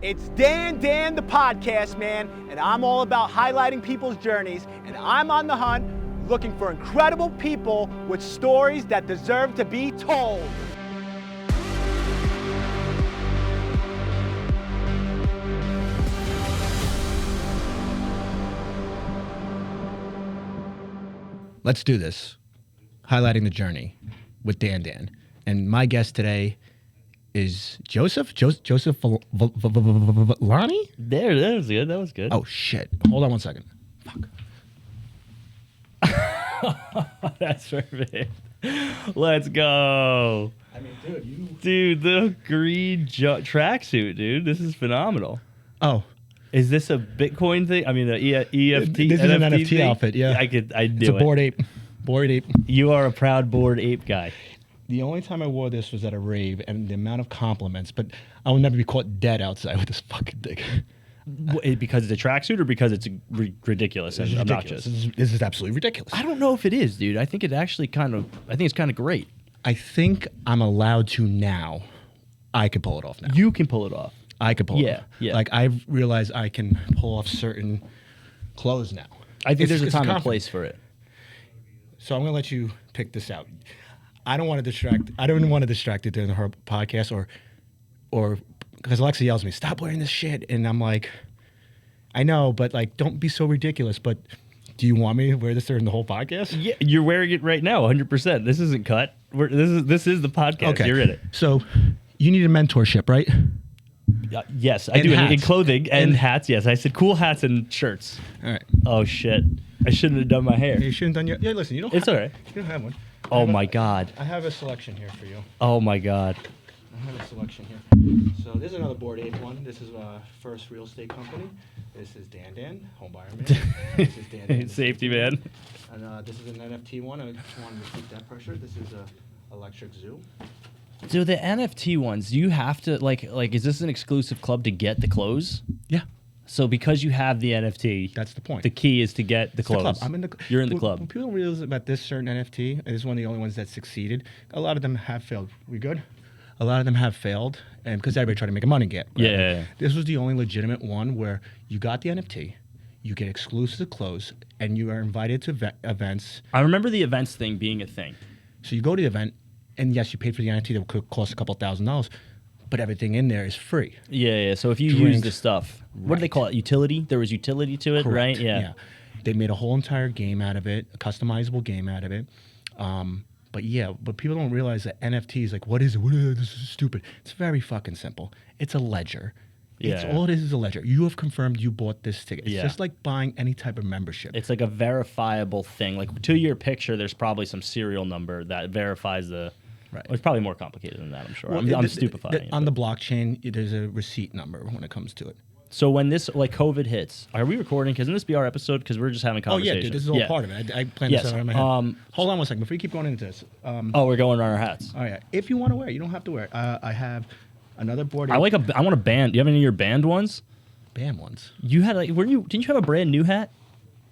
It's Dan the podcast, man, and I'm all about highlighting people's journeys, and I'm on the hunt looking for incredible people with stories that deserve to be told. Let's do this. Highlighting the journey with Dan. And my guest today is Joseph Villani? There, that was good. That was good. Oh, shit. Hold on one second. Fuck. That's perfect. Let's go. I mean, dude, you... Dude, the green tracksuit, dude. This is phenomenal. Oh. Is this a Bitcoin thing? I mean, the EFT. This is an NFT thing? outfit, yeah. I do It's a Bored Ape. Bored Ape. You are a proud Bored Ape guy. The only time I wore this was at a rave, and the amount of compliments, but I will never be caught dead outside with this fucking thing. Because it's a tracksuit or because it's ridiculous and obnoxious? This is absolutely ridiculous. I don't know if it is, dude. I think it's kind of great. I think I'm allowed to now. I could pull it off now. You can pull it off. I could pull it off. Yeah. Like, I've realized I can pull off certain clothes now. I think there's a time and place for it. So I'm going to let you pick this out. I don't want to distract it during her podcast or because Alexa yells at me, stop wearing this shit. And I'm like, I know, but like, don't be so ridiculous. But do you want me to wear this during the whole podcast? Yeah, you're wearing it right now, 100%. This isn't cut. This is the podcast. Okay. You're in it. So you need a mentorship, right? Yes, I do. In clothing and hats. Yes, I said cool hats and shirts. All right. Oh shit! I shouldn't have done my hair. You shouldn't have done your... Yeah, listen, you don't It's all right. You don't have one. Oh my god. I have a selection here for you. Oh my god. I have a selection here. So this is another Bored Ape one. This is First Real Estate Company. This is Dan, homebuyer man. This is Dan. Safety man. And this is an NFT one. I just wanted to keep that pressure. This is a Electric Zoo. So the NFT ones, do you have to like? Is this an exclusive club to get the clothes? Yeah. So because you have the NFT, that's the point. The key is to get the clothes. The club. I'm in the. You're in the club. When people don't realize about this certain NFT, it is one of the only ones that succeeded. A lot of them have failed. We good? A lot of them have failed, and because everybody tried to make a money get. Right? Yeah. This was the only legitimate one where you got the NFT, you get exclusive clothes, and you are invited to events. I remember the events thing being a thing. So you go to the event, and yes, you paid for the NFT that could cost a couple $1,000s, but everything in there is free. Yeah. So if you use the stuff, what do they call it? Utility? There was utility to it, correct. Right? Yeah. They made a whole entire game out of it, a customizable game out of it. But people don't realize that NFTs, like, what is it? This is stupid. It's very fucking simple. It's a ledger. Yeah. All it is a ledger. You have confirmed you bought this ticket. It's Yeah. just like buying any type of membership. It's like a verifiable thing. Like to your picture, there's probably some serial number that verifies the. Right. It's probably more complicated than that, I'm sure. Well, I'm stupefying. On the blockchain, there's a receipt number when it comes to it. So when this, like, COVID hits, are we recording? Because this be our episode? Because we're just having conversation. Oh, yeah, dude, this is all part of it. I planned this out in my head. Hold on one second. Before you keep going into this. We're going on our hats. Oh, yeah. If you want to wear it, you don't have to wear it. I have another board. I want a band. Do you have any of your band ones? Band ones? You had, like, didn't you have a brand new hat?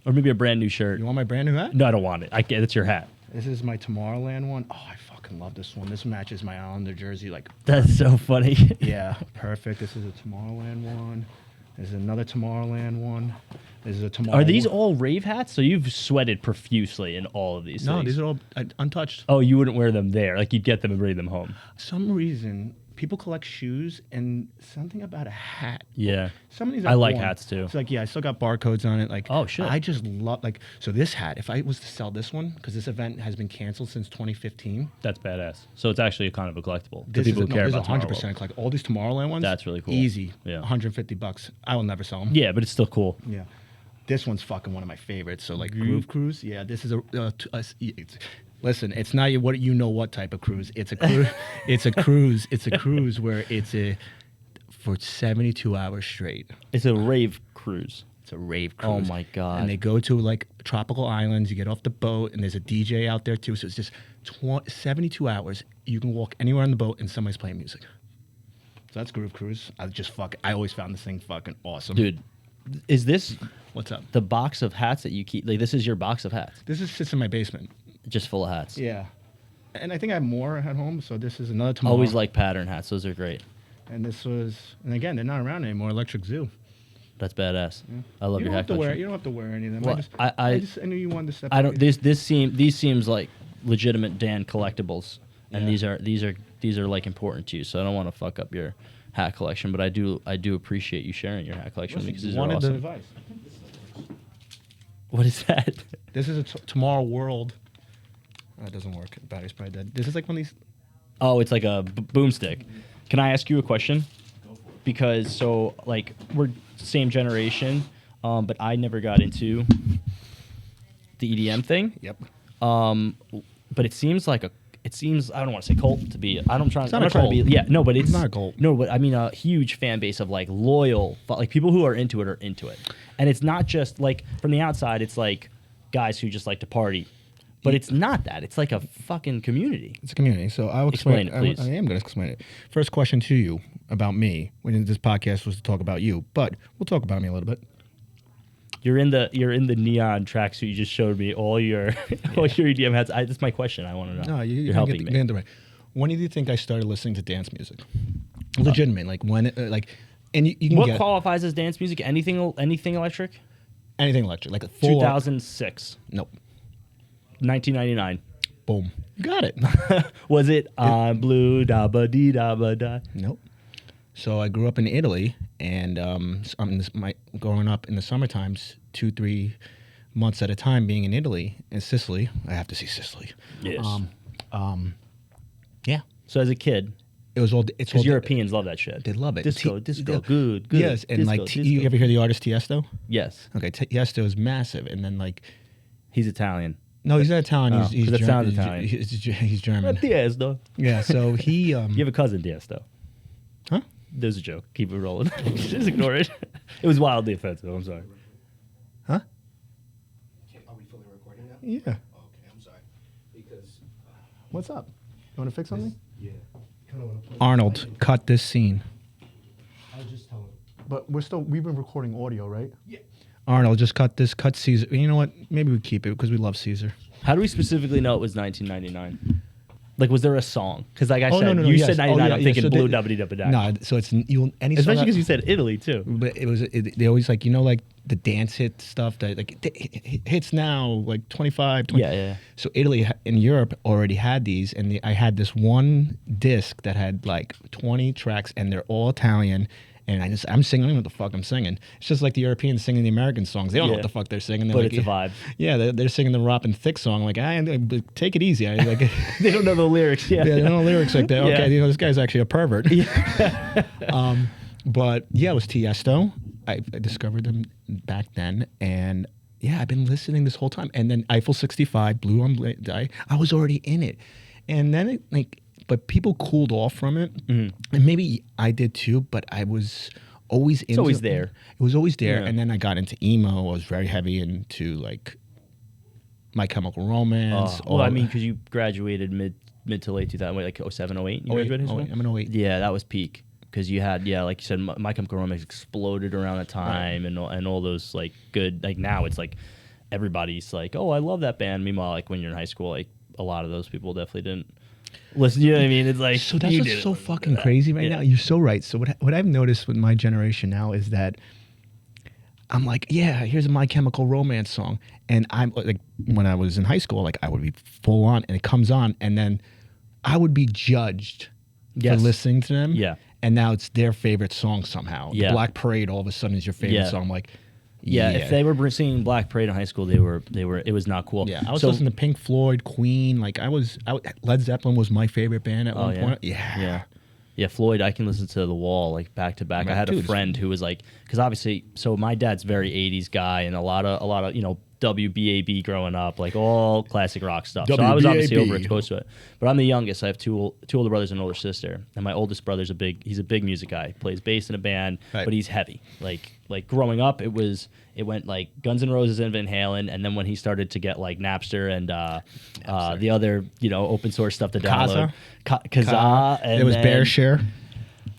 Or maybe a brand new shirt? You want my brand new hat? No, I don't want it. It's your hat. This is my Tomorrowland one. Oh, I fucking love this one. This matches my Islander jersey. Like, that's so funny. Yeah, perfect. This is a Tomorrowland one. There's another Tomorrowland one. There's a Tomorrow. Are these all rave hats? So you've sweated profusely in all of these No, things? these are all untouched. Oh, you wouldn't wear them there. Like, you'd get them and bring them home. Some reason, people collect shoes and something about a hat. Yeah. Some of these I like worn. hats, too. It's like, yeah, I still got barcodes on it. Like, oh, shit. I just love, like, so this hat, if I was to sell this one, because this event has been canceled since 2015. That's badass. So it's actually kind of a collectible. This people is who care this about is 100% like all these Tomorrowland ones. That's really cool. Easy. Yeah. $150. I will never sell them. Yeah, but it's still cool. Yeah. This one's fucking one of my favorites. So, like, Groove Cruise. Yeah, this is listen, it's not what type of cruise. It's a cruise. It's a cruise. It's a cruise where for 72 hours straight. It's a rave cruise. It's a rave cruise. Oh my god! And they go to like tropical islands. You get off the boat, and there's a DJ out there too. So it's just 72 hours. You can walk anywhere on the boat, and somebody's playing music. So that's Groove Cruise. I always found this thing fucking awesome, dude. Is this what's up? The box of hats that you keep? Like, this is your box of hats. Sits in my basement, just full of hats. Yeah, and I think I have more at home. So this is another tomorrow. Always like pattern hats. Those are great. And this was, and again, they're not around anymore. Electric Zoo. That's badass. I love You your don't hat have to wear. collection. You don't have to wear any of them. Well, I knew you wanted to step. I up don't. your- These seems like legitimate Dan collectibles, and Yeah. these are like important to you. So I don't want to fuck up your hat collection, but I do appreciate you sharing your hat collection because these are wanted the awesome. advice. What is that? This is a Tomorrow World. That doesn't work. Battery's probably dead. This is like one of these. Oh, it's like a boomstick. Can I ask you a question? Because so like we're same generation, but I never got into the EDM thing. Yep. But it seems like it seems I don't want to say cult to be. I'm not not a trying to cult. be. Yeah, no, but it's not a cult. No, but I mean a huge fan base of like loyal, like people who are into it, and it's not just like from the outside. It's like guys who just like to party. But it's not that. It's like a fucking community. It's a community. So I'll Explain it, please. I am going to explain it. First question to you about me. When this podcast was to talk about you, but we'll talk about me a little bit. You're in the neon tracksuit you just showed me. All your all your EDM hats. That's my question. I want to know. No, You're helping me. Get the right. When do you think I started listening to dance music? Legitimate, like when, and you can What get qualifies as dance music? Anything electric? anything electric, like a full. 2006, Nope. 1999. Boom. You got it. Was it on blue da ba dee da ba da? Nope. So I grew up in Italy, and growing up in the summer times, 2-3 months at a time, being in Italy and Sicily. I have to see Sicily. Yes. Yeah. So as a kid, It was all. It's all. because Europeans love that shit. They love it. Disco, T- disco, yeah. good. Yes, and disco, like you disco. ever hear the artist Tiesto? Yes, Okay, Tiesto is massive, and then like he's Italian. no, he's not Italian. Oh, He's 'cause it German. sounds Italian. He's German. Tiesto. Yeah. So he. You have a cousin, Tiesto. Huh? There's a joke. Keep it rolling. Just ignore it. It was wildly offensive. I'm sorry. Huh? Are we fully recording now? Yeah. Okay, I'm sorry. Because, What's up? You want to fix something? yeah, kind of want to play. Arnold, cut this scene. I'll just tell him. But we've been recording audio, right? Yeah. Arnold, just cut Caesar. You know what? Maybe we keep it because we love Caesar. How do we specifically know it was 1999? Like, was there a song? Because, like I Oh, said, no, you yes. said 99. yeah, I'm yeah, thinking so blue they- WD WD. No, so it's any Especially song because you said Italy too. But they always like like the dance hit stuff that like hits now like 25. 20. Yeah. So Italy in Europe already had these, and I had this one disc that had like 20 tracks, and they're all Italian. And I'm singing. I don't know what the fuck I'm singing. It's just like the Europeans singing the American songs. They don't know Yeah. what the fuck they're singing. They're But like, it's a vibe. Yeah, they're singing the Robin Thicke song. Like, take it easy. Like, They don't know the lyrics. Yeah. yeah, they don't know lyrics like that. Yeah. Okay, this guy's actually a pervert. But yeah, it was Tiesto. I discovered them back then, and yeah, I've been listening this whole time. And then Eiffel 65, Blue on Blue, I was already in it, and then but people cooled off from it, and maybe I did too. But I was always into always there. It was always there, Yeah. and then I got into emo. I was very heavy into like My Chemical Romance. Well, I mean, because you graduated mid to late 2000, like 07, 08? You graduated high school? I'm in 08. Yeah, that was peak. Because you had, like you said, My Chemical Romance exploded around that time, and all those like good. Like now, it's like everybody's like, oh, I love that band. Meanwhile, like when you're in high school, like a lot of those people definitely didn't listen. You know what I mean? It's like So that's you what's didn't so listen to fucking that. crazy right Yeah. now. You're so right. So what I've noticed with my generation now is that I'm like, yeah, here's a My Chemical Romance song, and I'm like, when I was in high school, like I would be full on, and it comes on, and then I would be judged Yes. for listening to them. Yeah. And now it's their favorite song somehow. Yeah. The Black Parade all of a sudden is your favorite Yeah. song. I'm like, Yeah, if they were singing Black Parade in high school, they were. It was not cool. Yeah, I was So- listening to Pink Floyd, Queen. Like Led Zeppelin was my favorite band at one point. Yeah, Floyd, I can listen to The Wall like back to back. I Right, had a dude. friend who was like, because obviously, so my dad's very 80s guy and a lot of WBAB growing up, like all classic rock stuff. So I was obviously WBAB. overexposed to it. But I'm the youngest. I have two older brothers and an older sister, and my oldest brother's he's a big music guy. He plays bass in a band, Right. but he's heavy. Like growing up, it went like Guns N' Roses and Van Halen, and then when he started to get like Napster and the other open source stuff to download, Kazaa, and it was then- Bear Share.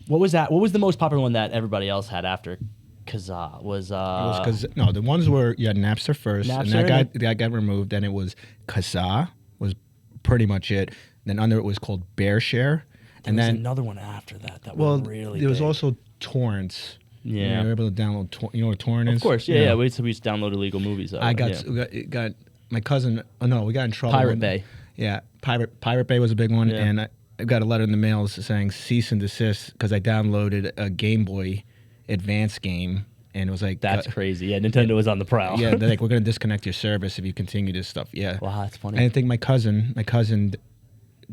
What was that? What was the most popular one that everybody else had after Kazaa? Was Because no, the ones were you had Napster first, and Napster that got removed. Then it was Kazaa was pretty much it. Then under it was called Bear Share, And There was then another one after that well, was really there was big. also torrents. Yeah. You were able to download. You know what a torrent is? Of course, yeah. We used to download illegal movies. That I way, got, yeah. got my cousin. Oh no, we got in trouble. Pirate Bay. Yeah, Pirate Bay was a big one, Yeah. and I got a letter in the mail saying cease and desist because I downloaded a Game Boy Advance game, and it was like That's crazy. Yeah, Nintendo was on the prowl. yeah, they're like, we're gonna disconnect your service if you continue this stuff. Yeah. Wow, that's funny. And I think my cousin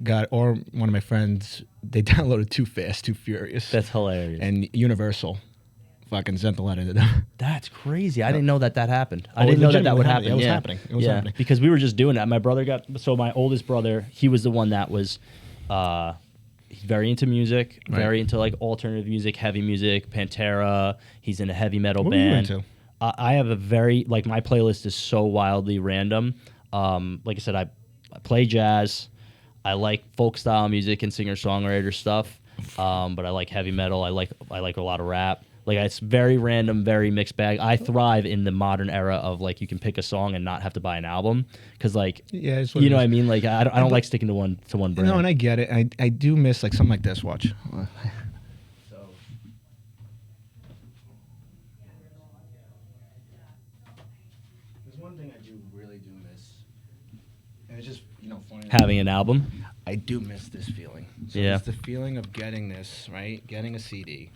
got, or one of my friends, they downloaded Too Fast, Too Furious. That's hilarious. And Universal fucking sent the letter to them. That's crazy. I didn't know that happened. I Oh, didn't know that legitimately would happened. happen. It was Yeah. happening. It was yeah. happening. Because we were just doing that. My brother my oldest brother, he was the one that was he's very into music, Right. very into like alternative music, heavy music, Pantera. He's in a heavy metal What were you band. into? I have a very, like, my playlist is so wildly random. Like I said, I play jazz. I like folk style music and singer-songwriter stuff. But I like heavy metal. I like a lot of rap. Like, it's very random, very mixed bag. I thrive in the modern era of, like, you can pick a song and not have to buy an album. Because, like, Yeah, it's what you it know what is. I mean? Like, I don't like sticking to one brand. No, and I get it. I do miss like something like this. Watch. So. There's one thing I do really do miss, and it's just funny. Having an album. I do miss this feeling. So Yeah. it's the feeling of getting this, right? Getting a CD.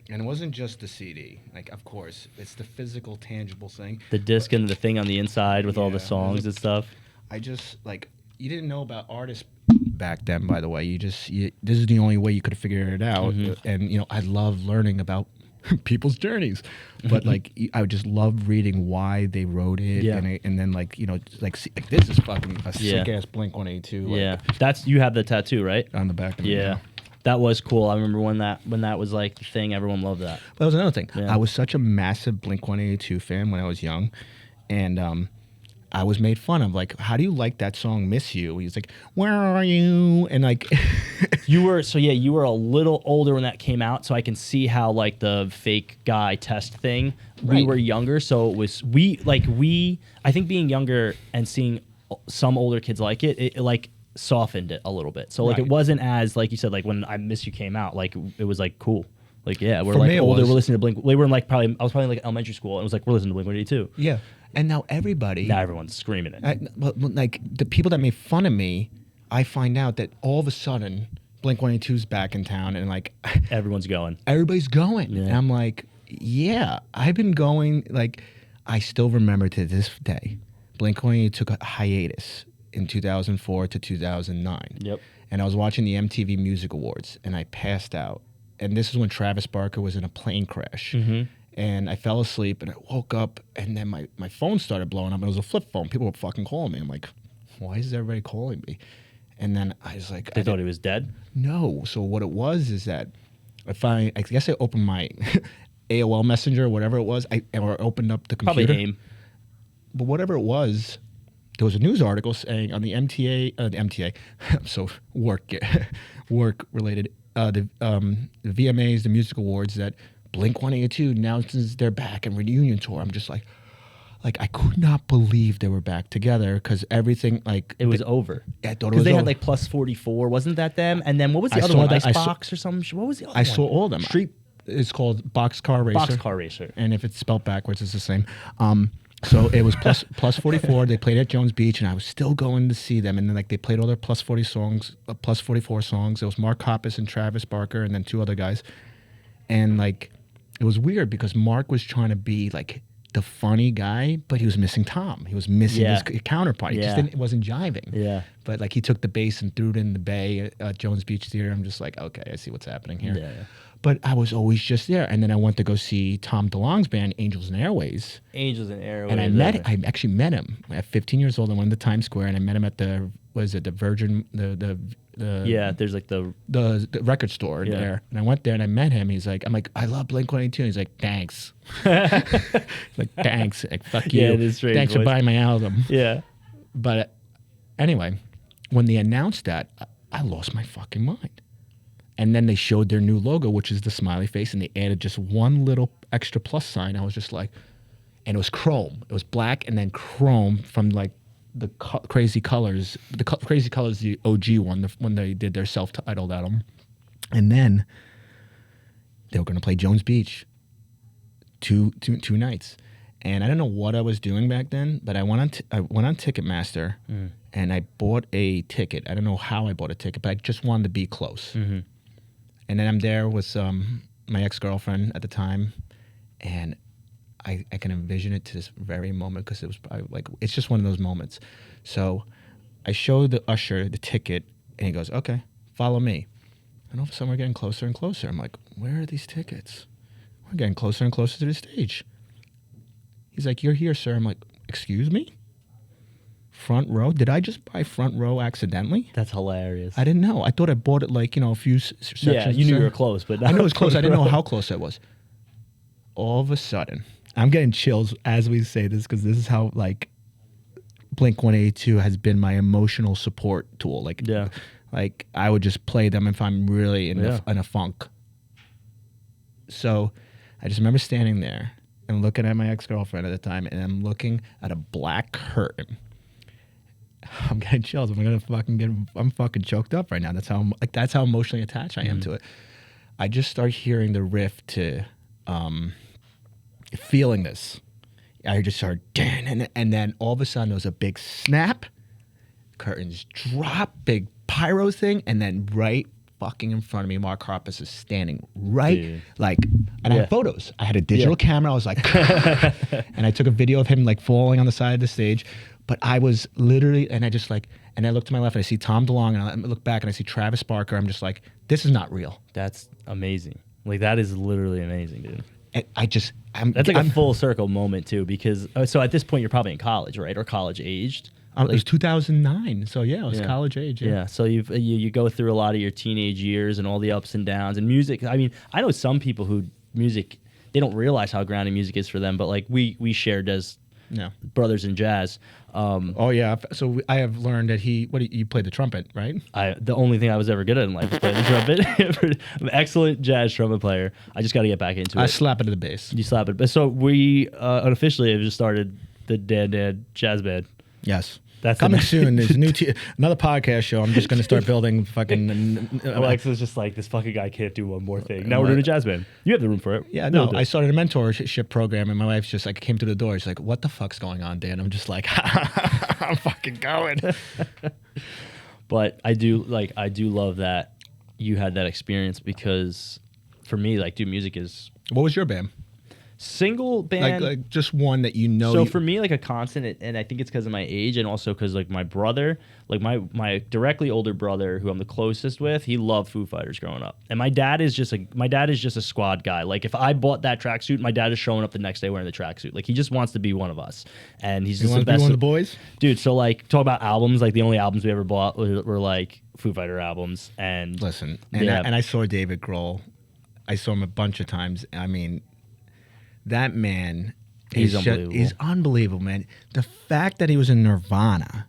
And it wasn't just the CD. Like, of course, it's the physical, tangible thing. The disc and the thing on the inside with all the Yeah, songs and stuff. I just, like, you didn't know about artists back then, by the way. This is the only way you could figure it out. Mm-hmm. And, I love learning about people's journeys. But, like, I would just love reading why they wrote it. Yeah. And then, like, see, like, this is fucking a Yeah. sick-ass Blink-182. Like, Yeah. You have the tattoo, right? on the back of it. Yeah. That was cool. I remember when that was like the thing. Everyone loved that. But that was another thing. Yeah. I was such a massive Blink-182 fan when I was young, and I was made fun of. Like, how do you like that song, "Miss You"? He's like, "Where are you?" And like, You were a little older when that came out, so I can see how like the fake guy test thing. We Right. were younger, so it was I think being younger and seeing some older kids like it like softened it a little bit. So like Right. it wasn't as, like you said, like when "I Miss You" came out, like it was like cool. Like, yeah, we're For like me, it older. was. We're listening to Blink. We were in like I was probably in like elementary school, and it was like we're listening to Blink-182. yeah. And now everybody, Now everyone's screaming it. but like the people that made fun of me, I find out that all of a sudden Blink-182's back in town, and like Everyone's going. everybody's going. Yeah. And I'm like, yeah, I've been going. Like, I still remember to this day, Blink-182 took a hiatus in 2004 to 2009. Yep. And I was watching the MTV Music Awards, and I passed out. And this is when Travis Barker was in a plane crash. Mm-hmm. And I fell asleep, and I woke up, and then my phone started blowing up. It was a flip phone. People were fucking calling me. I'm like, why is everybody calling me? And then I was like, They thought he was dead. no. So what it was is that I guess I opened my AOL Messenger or whatever it was, or opened up the computer. Probably AIM. But whatever it was, there was a news article saying on the MTA, so work related, the VMAs, the music awards, that Blink-182 announces they're back in reunion tour. I'm just like I could not believe they were back together, because everything, like, It was over. I thought it Because was they over. had like Plus 44, wasn't that them? And then what was the I other saw one? that- I saw- Icebox or something? What was the other I one? saw all of them. Street It's called Boxcar Racer. Boxcar Racer. And if it's spelled backwards, it's the same. So it was plus 44. They played at Jones Beach, and I was still going to see them. And then, like, they played all their plus 40 songs, plus 44 songs. It was Mark Hoppus and Travis Barker, and then two other guys. And like, it was weird because Mark was trying to be like the funny guy, but he was missing Tom. He was missing Yeah. his counterpart. He just Yeah. it wasn't jiving. Yeah. But like, he took the bass and threw it in the bay at Jones Beach Theater. I'm just like, okay, I see what's happening here. Yeah. But I was always just there. And then I went to go see Tom DeLonge's band, Angels and Airways. Angels and Airways. And I actually met him at 15 years old. I went to Times Square, and I met him at the Virgin, Yeah, there's like the the record store Yeah. there. And I went there and I met him. I'm like, I love Blink-182. He's like, thanks. Like, thanks. Like, fuck you. Yeah, it is strange Thanks for voice. buying my album. yeah. But anyway, when they announced that, I lost my fucking mind. And then they showed their new logo, which is the smiley face, and they added just one little extra plus sign. I was just like, and it was chrome. It was black and then chrome from like the Crazy Colors. The Crazy Colors, the OG one, when they did their self-titled album. And then they were going to play Jones Beach two nights. And I don't know what I was doing back then, but I went on Ticketmaster and I bought a ticket. I don't know how I bought a ticket, but I just wanted to be close. Mm-hmm. And then I'm there with my ex-girlfriend at the time, and I can envision it to this very moment because it was probably like, it's just one of those moments. So I showed the usher the ticket, and he goes, "Okay, follow me." And all of a sudden we're getting closer and closer. I'm like, where are these tickets? We're getting closer and closer to the stage. He's like, "You're here, sir." I'm like, "Excuse me? Front row? Did I just buy front row accidentally?" That's hilarious. I didn't know. I thought I bought it like, a few sections. Yeah, you knew you were close, but I know it was close. I didn't know how close I was. All of a sudden, I'm getting chills as we say this because this is how like Blink-182 has been my emotional support tool. Like I would just play them if I'm really in a funk. So I just remember standing there and looking at my ex-girlfriend at the time, and I'm looking at a black curtain. I'm getting chills. I'm fucking choked up right now. That's how emotionally attached I am to it. I just start hearing the riff to feeling this. I just started, and then all of a sudden there was a big snap, curtains drop, big pyro thing, and then right fucking in front of me, Mark Hoppus is standing right, like, and I had photos. I had a digital camera. I was like, and I took a video of him like falling on the side of the stage. But I was literally, and I just like, and I look to my left and I see Tom DeLonge, and I look back and I see Travis Barker. I'm just like, this is not real. That's amazing. Like, that is literally amazing, dude. And that's like a full circle moment too, because so at this point you're probably in college, right, or college aged. It was 2009, so yeah, I was college age. Yeah, so you go through a lot of your teenage years and all the ups and downs and music. I mean, I know some people who music, they don't realize how grounding music is for them, but like we shared as brothers in jazz. Oh yeah, so I have learned that you played the trumpet, right? The only thing I was ever good at in life was playing the trumpet. I'm an excellent jazz trumpet player. I just got to get back into it. I slap it at the bass. You slap it. But so we unofficially have just started the Dad Jazz Band. Yes. That's coming soon. There's a new another podcast show. I'm just going to start building fucking. Alexa's just like, this fucking guy can't do one more thing. Now we're doing a jazz band. You have the room for it. Yeah, no. I started a mentorship program, and my wife's just like came through the door. She's like, "What the fuck's going on, Dan?" I'm just like, "I'm fucking going." But I do love that you had that experience, because for me, like, dude, music is. What was your band? Single band, like just one that you know. So for me, like a constant, and I think it's because of my age, and also because like my brother, like my directly older brother, who I'm the closest with, he loved Foo Fighters growing up, and my dad is just a squad guy. Like if I bought that tracksuit, my dad is showing up the next day wearing the tracksuit. Like he just wants to be one of us, and he's just the best. Be one of the boys, dude. So like talk about albums, like the only albums we ever bought were like Foo Fighter albums. And listen, and I saw David Grohl. I saw him a bunch of times. I mean. That man he's unbelievable. He's unbelievable, man. The fact that he was in Nirvana,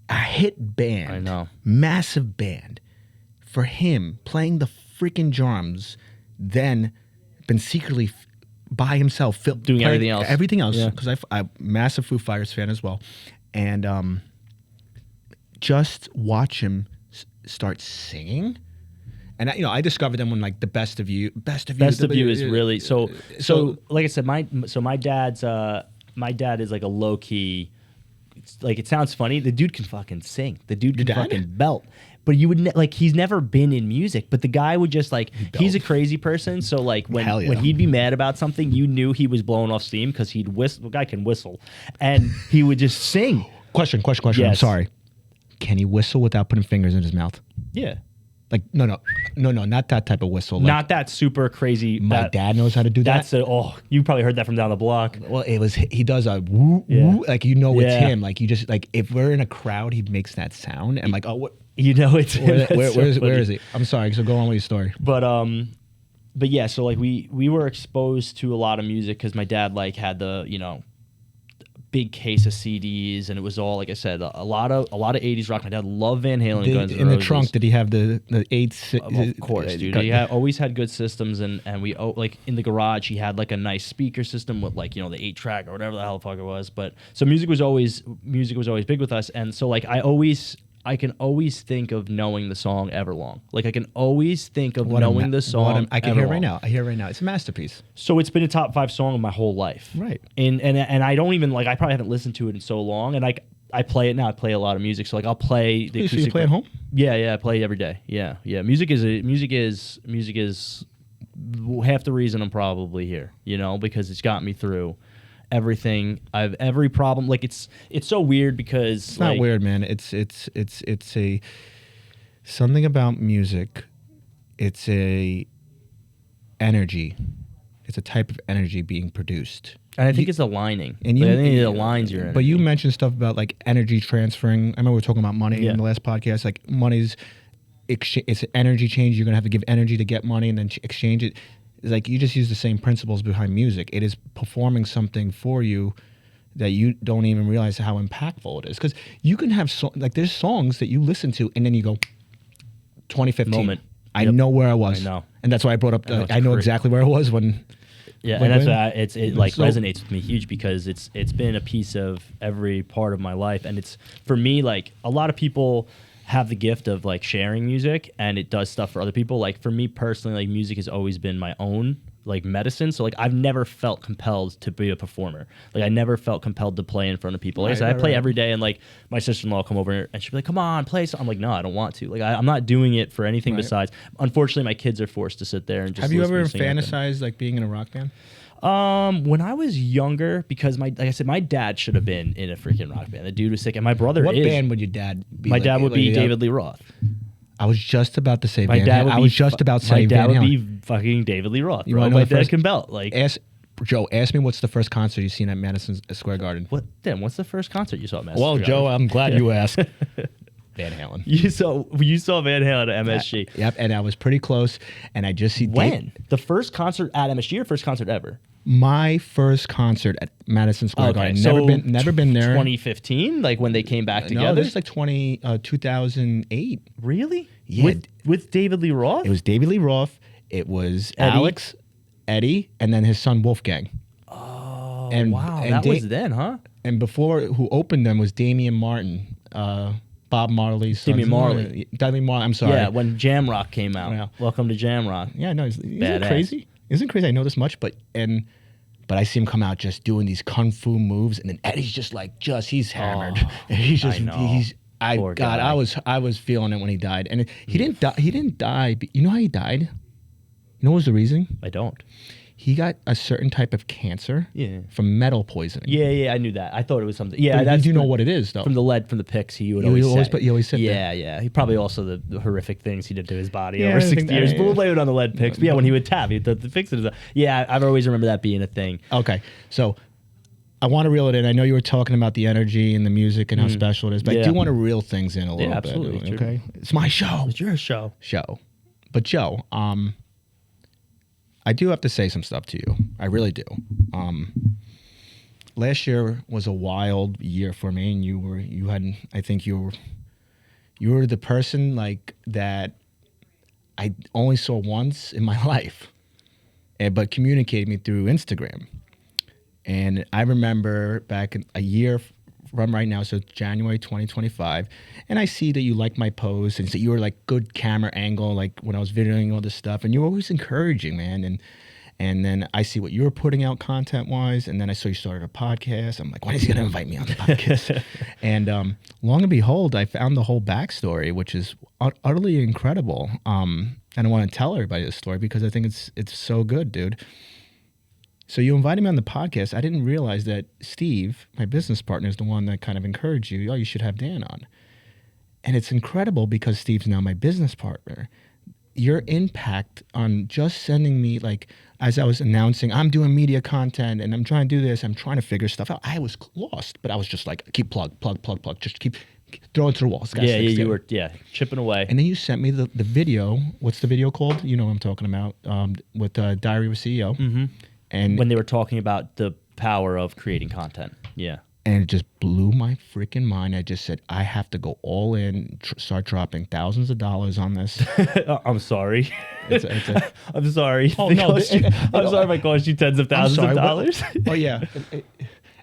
a hit band, I know, massive band, for him playing the freaking drums, then been secretly by himself doing everything else. Because I'm a massive Foo Fighters fan as well, and just watch him start singing. And I discovered them when like the Best of You is really so like I said, my dad is like a low key, like, it sounds funny, the dude can fucking sing, the dude can fucking belt, but you would like, he's never been in music, but the guy would just like, he's a crazy person, so like when he'd be mad about something, you knew he was blowing off steam because he'd whistle. The guy can whistle, and he would just sing. Question. Yes. I'm sorry. Can he whistle without putting fingers in his mouth? Yeah. Like no, not that type of whistle. Like, not that super crazy. My dad knows how to do that. You probably heard that from down the block. Well, he does a woo woo, like it's him. Like you just like if we're in a crowd, he makes that sound, and like what it's him. Where is he? I'm sorry, so go on with your story. But yeah, so like we were exposed to a lot of music because my dad like had the big case of CDs, and it was all, like I said, a lot of 80s rock. My dad loved Van Halen and Guns N' Roses. In the trunk, did he have the 8? Of course, dude. He always had good systems, and we like in the garage he had like a nice speaker system with like the 8-track or whatever the hell the fuck it was. But so music was always big with us, and so like I always I can always think of knowing the song Everlong. Like I can always think of What a knowing ma- the song. I can hear it right Everlong. now. I hear it right now. It's a masterpiece. So it's been a top 5 song of my whole life. Right. And I don't even like. I probably haven't listened to it in so long. And like I play it now. I play a lot of music. So like I'll play the So acoustic. you play at home? Yeah. I play every day. Yeah. Music is half the reason I'm probably here. You know, because it's got me through everything. Every problem. Like it's so weird because It's not weird, man. It's a something about music. It's a energy. It's a type of energy being produced. And I think it's aligning. And I think it aligns your energy. But you mentioned stuff about like energy transferring. I remember we were talking about money Yeah. in the last podcast. Like money's it's an energy change. You're gonna have to give energy to get money and then exchange it. It's like you just use the same principles behind music. It is performing something for you that you don't even realize how impactful it is. Because you can have like there's songs that you listen to and then you go 2015. Moment. I Yep. know where I was. I know. And that's why I brought up. I know, it's I know great. exactly where I was when. Yeah, Like and that's when? why it like So- resonates with me huge because it's been a piece of every part of my life, and it's for me like a lot of people have the gift of like sharing music, and it does stuff for other people. Like for me personally, like music has always been my own like medicine. So like I've never felt compelled to be a performer. Like I never felt compelled to play in front of people. Like I said, I play every day, and like my sister-in-law will come over and she'll be like, "Come on, play." So I'm like, "No, I don't want to." Like I'm not doing it for anything besides. Unfortunately, my kids are forced to sit there and just. Have you listen ever to me sing at them. fantasized like being in a rock band? When I was younger, because like I said, my dad should have been in a freaking rock band. The dude was sick, and my brother What is. band would your dad be? My like- dad would be like, David Lee Roth. I was just about to say My Van dad Halen. would I be. was just about to say My dad Van would Halen. be fucking David Lee Roth. You Bro. wanna know My the dad first- can belt. Like Joe, ask me what's the first concert you've seen at Madison Square Garden. what? Damn, what's the first concert you saw at Madison Well, Square Joe, Garden? I'm glad you asked. Van Halen. You saw Van Halen at MSG. Yep, and I was pretty close, and I just see When the first concert at MSG or first concert ever? my first concert at Madison Square Garden. so Never been there. 2015, like when they came back No, together. this is like 2008. Really? Yeah. With David Lee Roth. It was David Lee Roth. It was Eddie. Alex, Eddie, and then his son Wolfgang. Oh, And- wow, and that was Da- then, huh? And before, who opened them was Damian Martin, Bob Marley's son. Damian Marley. Damian Marley. I'm sorry. Yeah, when Jam Rock came out. Yeah. Welcome to Jam Rock. Yeah, no, isn't it Badass. crazy? Isn't it crazy? I know this much, but I see him come out just doing these kung fu moves, and then Eddie's just he's hammered. And he's just I know. Poor God, guy. I was feeling it when he died, and he didn't die. He didn't die. You know how he died? You know what was the reason? I don't. He got a certain type of cancer Yeah. from metal poisoning. Yeah, I knew that. I thought it was something. Yeah, But that's you do know what it is, though. from the lead from the picks. He would You always always say. put- you always said that. Yeah. He probably also the horrific things he did to his body Yeah, over I 60 think that- years. But we'll yeah. blame it on the lead picks. But yeah, when he would tap, he the fix it. Yeah, I've always remember that being a thing. Okay, so I want to reel it in. I know you were talking about the energy and the music and how special it is, but I Yeah. do want to reel things in a little absolutely. bit. Okay, it's my show. It's your show. But Joe, I do have to say some stuff to you. I really do. Last year was a wild year for me, and you were the person like that I only saw once in my life, but communicated me through Instagram. And I remember back in a year from right now, so January 2025, and I see that you like my posts, and so you were like good camera angle, like when I was videoing all this stuff, and you were always encouraging, man. And then I see what you were putting out content-wise, and then I saw you started a podcast. I'm like, when is he going to invite me on the podcast? And long and behold, I found the whole backstory, which is utterly incredible. And I want to tell everybody this story because I think it's so good, dude. So you invited me on the podcast. I didn't realize that Steve, my business partner, is the one that kind of encouraged you. Oh, you should have Dan on. And it's incredible because Steve's now my business partner. Your impact on just sending me, like, as I was announcing, I'm doing media content and I'm trying to do this, I'm trying to figure stuff out. I was lost, but I was just like, keep plug, just keep throwing to the walls. Yeah, you were chipping away. And then you sent me the video. What's the video called? You know what I'm talking about, with Diary of a CEO. Mm-hmm. And when they were talking about the power of creating content. Yeah. And it just blew my freaking mind. I just said, I have to go all in, start dropping thousands of dollars on this. I'm sorry. It's a, I'm sorry. Oh, no, I'm sorry if I cost you tens of thousands of dollars. Oh, yeah.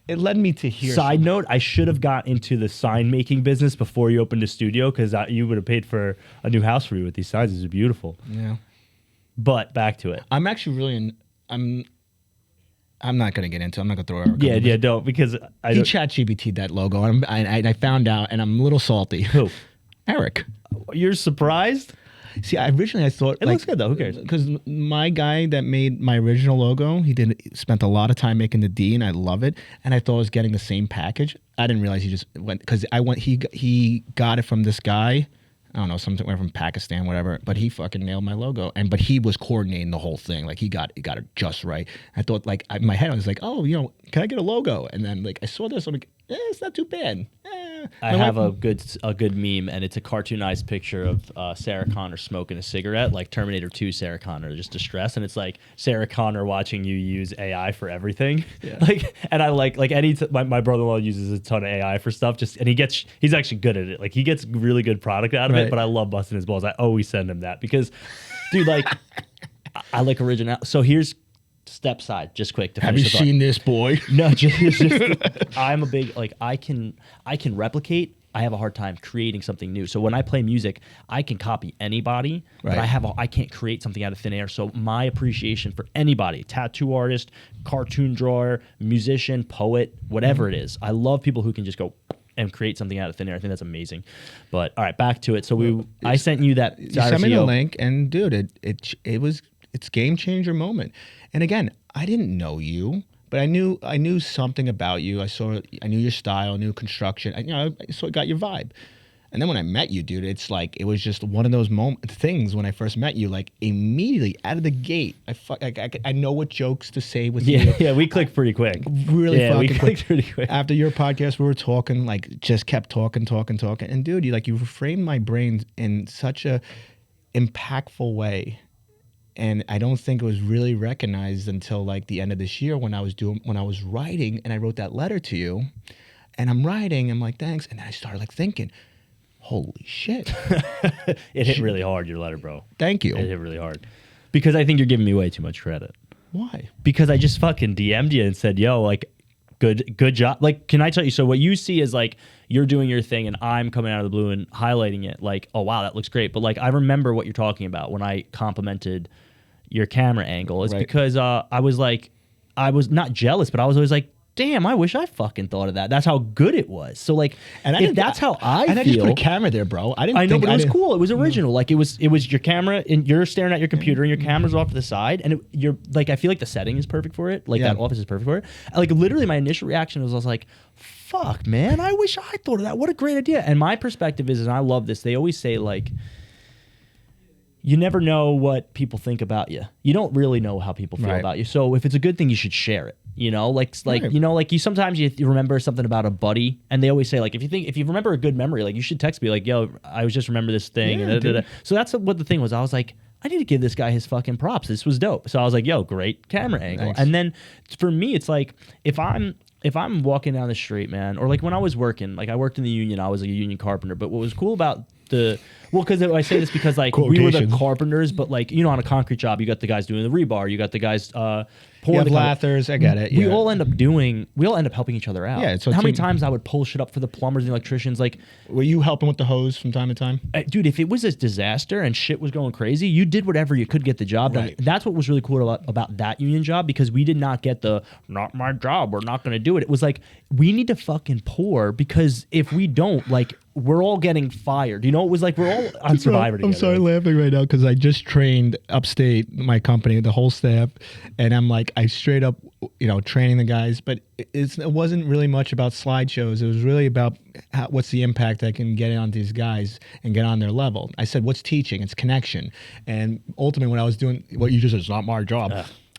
it led me to here. Side note, I should have got into the sign making business before you opened a studio, because you would have paid for a new house for you with these signs. These are beautiful. Yeah. But back to it. I'm actually really I'm not going to get into it. I'm not going to throw Eric. Yeah, don't, because I He don't. chat GBT'd that logo. And I found out, and I'm a little salty. Who? Eric. You're surprised? See, originally I thought It looks good though. Who cares? Because my guy that made my original logo, he spent a lot of time making the D, and I love it. And I thought I was getting the same package. I didn't realize he just went because he got it from this guy. I don't know, somewhere from Pakistan, whatever. But he fucking nailed my logo, but he was coordinating the whole thing. Like he got it just right. I thought, like, in my head I was like, oh, can I get a logo? And then like I saw this, I'm like, it's not too bad. I have a good meme, and it's a cartoonized picture of Sarah Connor smoking a cigarette, like Terminator 2 Sarah Connor, just distressed, and it's like Sarah Connor watching you use AI for everything. Yeah. Like, and I like my brother-in-law uses a ton of AI for stuff, and he's actually good at it. Like he gets really good product out of it, Right. but I love busting his balls. I always send him that because, dude, like I like original. So here's step side, just quick to Have finish you the thought. seen this, boy? No, just I'm a big, like, I can replicate. I have a hard time creating something new. So when I play music, I can copy anybody, but Right. I can't create something out of thin air. So my appreciation for anybody, tattoo artist, cartoon drawer, musician, poet, whatever it is, I love people who can just go and create something out of thin air. I think that's amazing. But all right, back to it. So I sent you that. You sent me the link, and dude, it's game changer moment. And again, I didn't know you, but I knew something about you. I knew your style, knew construction. I got your vibe. And then when I met you, dude, it's like it was just one of those things when I first met you. Like immediately out of the gate, I know what jokes to say with you. Yeah, we clicked pretty quick. Really yeah, we fucking clicked quick. pretty quick. After your podcast, we were talking, like, just kept talking. And dude, you framed my brain in such a impactful way. And I don't think it was really recognized until like the end of this year when I was writing, and I wrote that letter to you. And I'm writing, I'm like, thanks. And then I started like thinking, holy shit. It hit really hard, your letter, bro. Thank you. It hit really hard. Because I think you're giving me way too much credit. Why? Because I just fucking DM'd you and said, yo, like, good job. Like, can I tell you, so what you see is like, you're doing your thing and I'm coming out of the blue and highlighting it like, oh, wow, that looks great. But like, I remember what you're talking about when I complimented your camera angle. It's Right. because I was not jealous, but I was always like, damn, I wish I fucking thought of that. That's how good it was. So like, if that's how I feel. And I just put a camera there, bro. I know, but it was cool. It was original. Like it was your camera, and you're staring at your computer, and your camera's off to the side, and you're like, I feel like the setting is perfect for it. Like Yeah. that office is perfect for it. Like literally, my initial reaction was, I was like, "Fuck, man, I wish I thought of that. What a great idea!" And my perspective is, and I love this. They always say like, you never know what people think about you. You don't really know how people feel Right. about you. So if it's a good thing, you should share it. You know, like Right. you know, like you sometimes you remember something about a buddy, and they always say like, if you remember a good memory, like you should text me like, yo, I was just remember this thing. Yeah, and dude. So that's what the thing was. I was like, I need to give this guy his fucking props. This was dope. So I was like, yo, great camera angle. Thanks. And then for me, it's like if I'm walking down the street, man, or like when I was working, like I worked in the union, I was like a union carpenter. But what was cool about because I say this because like we were the Quotations. carpenters, but like, you know, on a concrete job, you got the guys doing the rebar, you got the guys You pouring have the concrete. lathers. I get it. We yeah. all end up helping each other out. Yeah, it's a how many team. times I would pull shit up for the plumbers and the electricians, like, Were you helping with the hose from time to time? dude, if it was a disaster and shit was going crazy, you did whatever you could get the job done. Right. That's what was really cool about that union job, because we did not get the not my job, we're not going to do it. It was like, we need to fucking pour, because if we don't, like, we're all getting fired. You know, it was like we're all on Survivor together. I'm sorry laughing right now because I just trained upstate my company, the whole staff, and I'm like, I straight up, training the guys, but it wasn't really much about slideshows. It was really about what's the impact I can get on these guys and get on their level. I said, what's teaching? It's connection. And ultimately, when I was doing what you just said, it's not my job.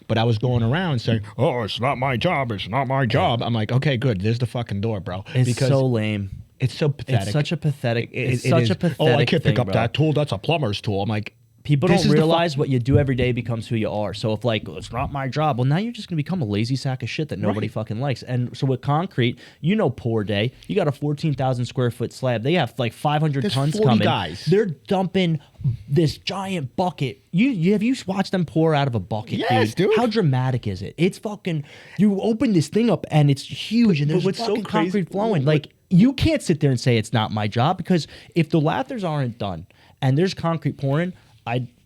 But I was going around saying, oh, it's not my job. It's not my job. I'm like, okay, good. There's the fucking door, bro. It's so lame. It's so pathetic. It's such a pathetic. It's It such is. a pathetic. Oh, I can't pick thing, up bro. that tool. That's a plumber's tool. I'm like, People This don't is the realize what you do every day becomes who you are. So if like it's not my job, well now you're just gonna become a lazy sack of shit that nobody Right. fucking likes. And so with concrete, Pour Day, you got a 14,000 square foot slab. They have like 500 There's tons 40 coming. guys. They're dumping this giant bucket. Have you watched them pour out of a bucket? Yes, dude. How dramatic is it? It's fucking. You open this thing up and it's huge, and there's what's so fucking crazy- concrete flowing. Like you can't sit there and say it's not my job, because if the lathers aren't done and there's concrete pouring,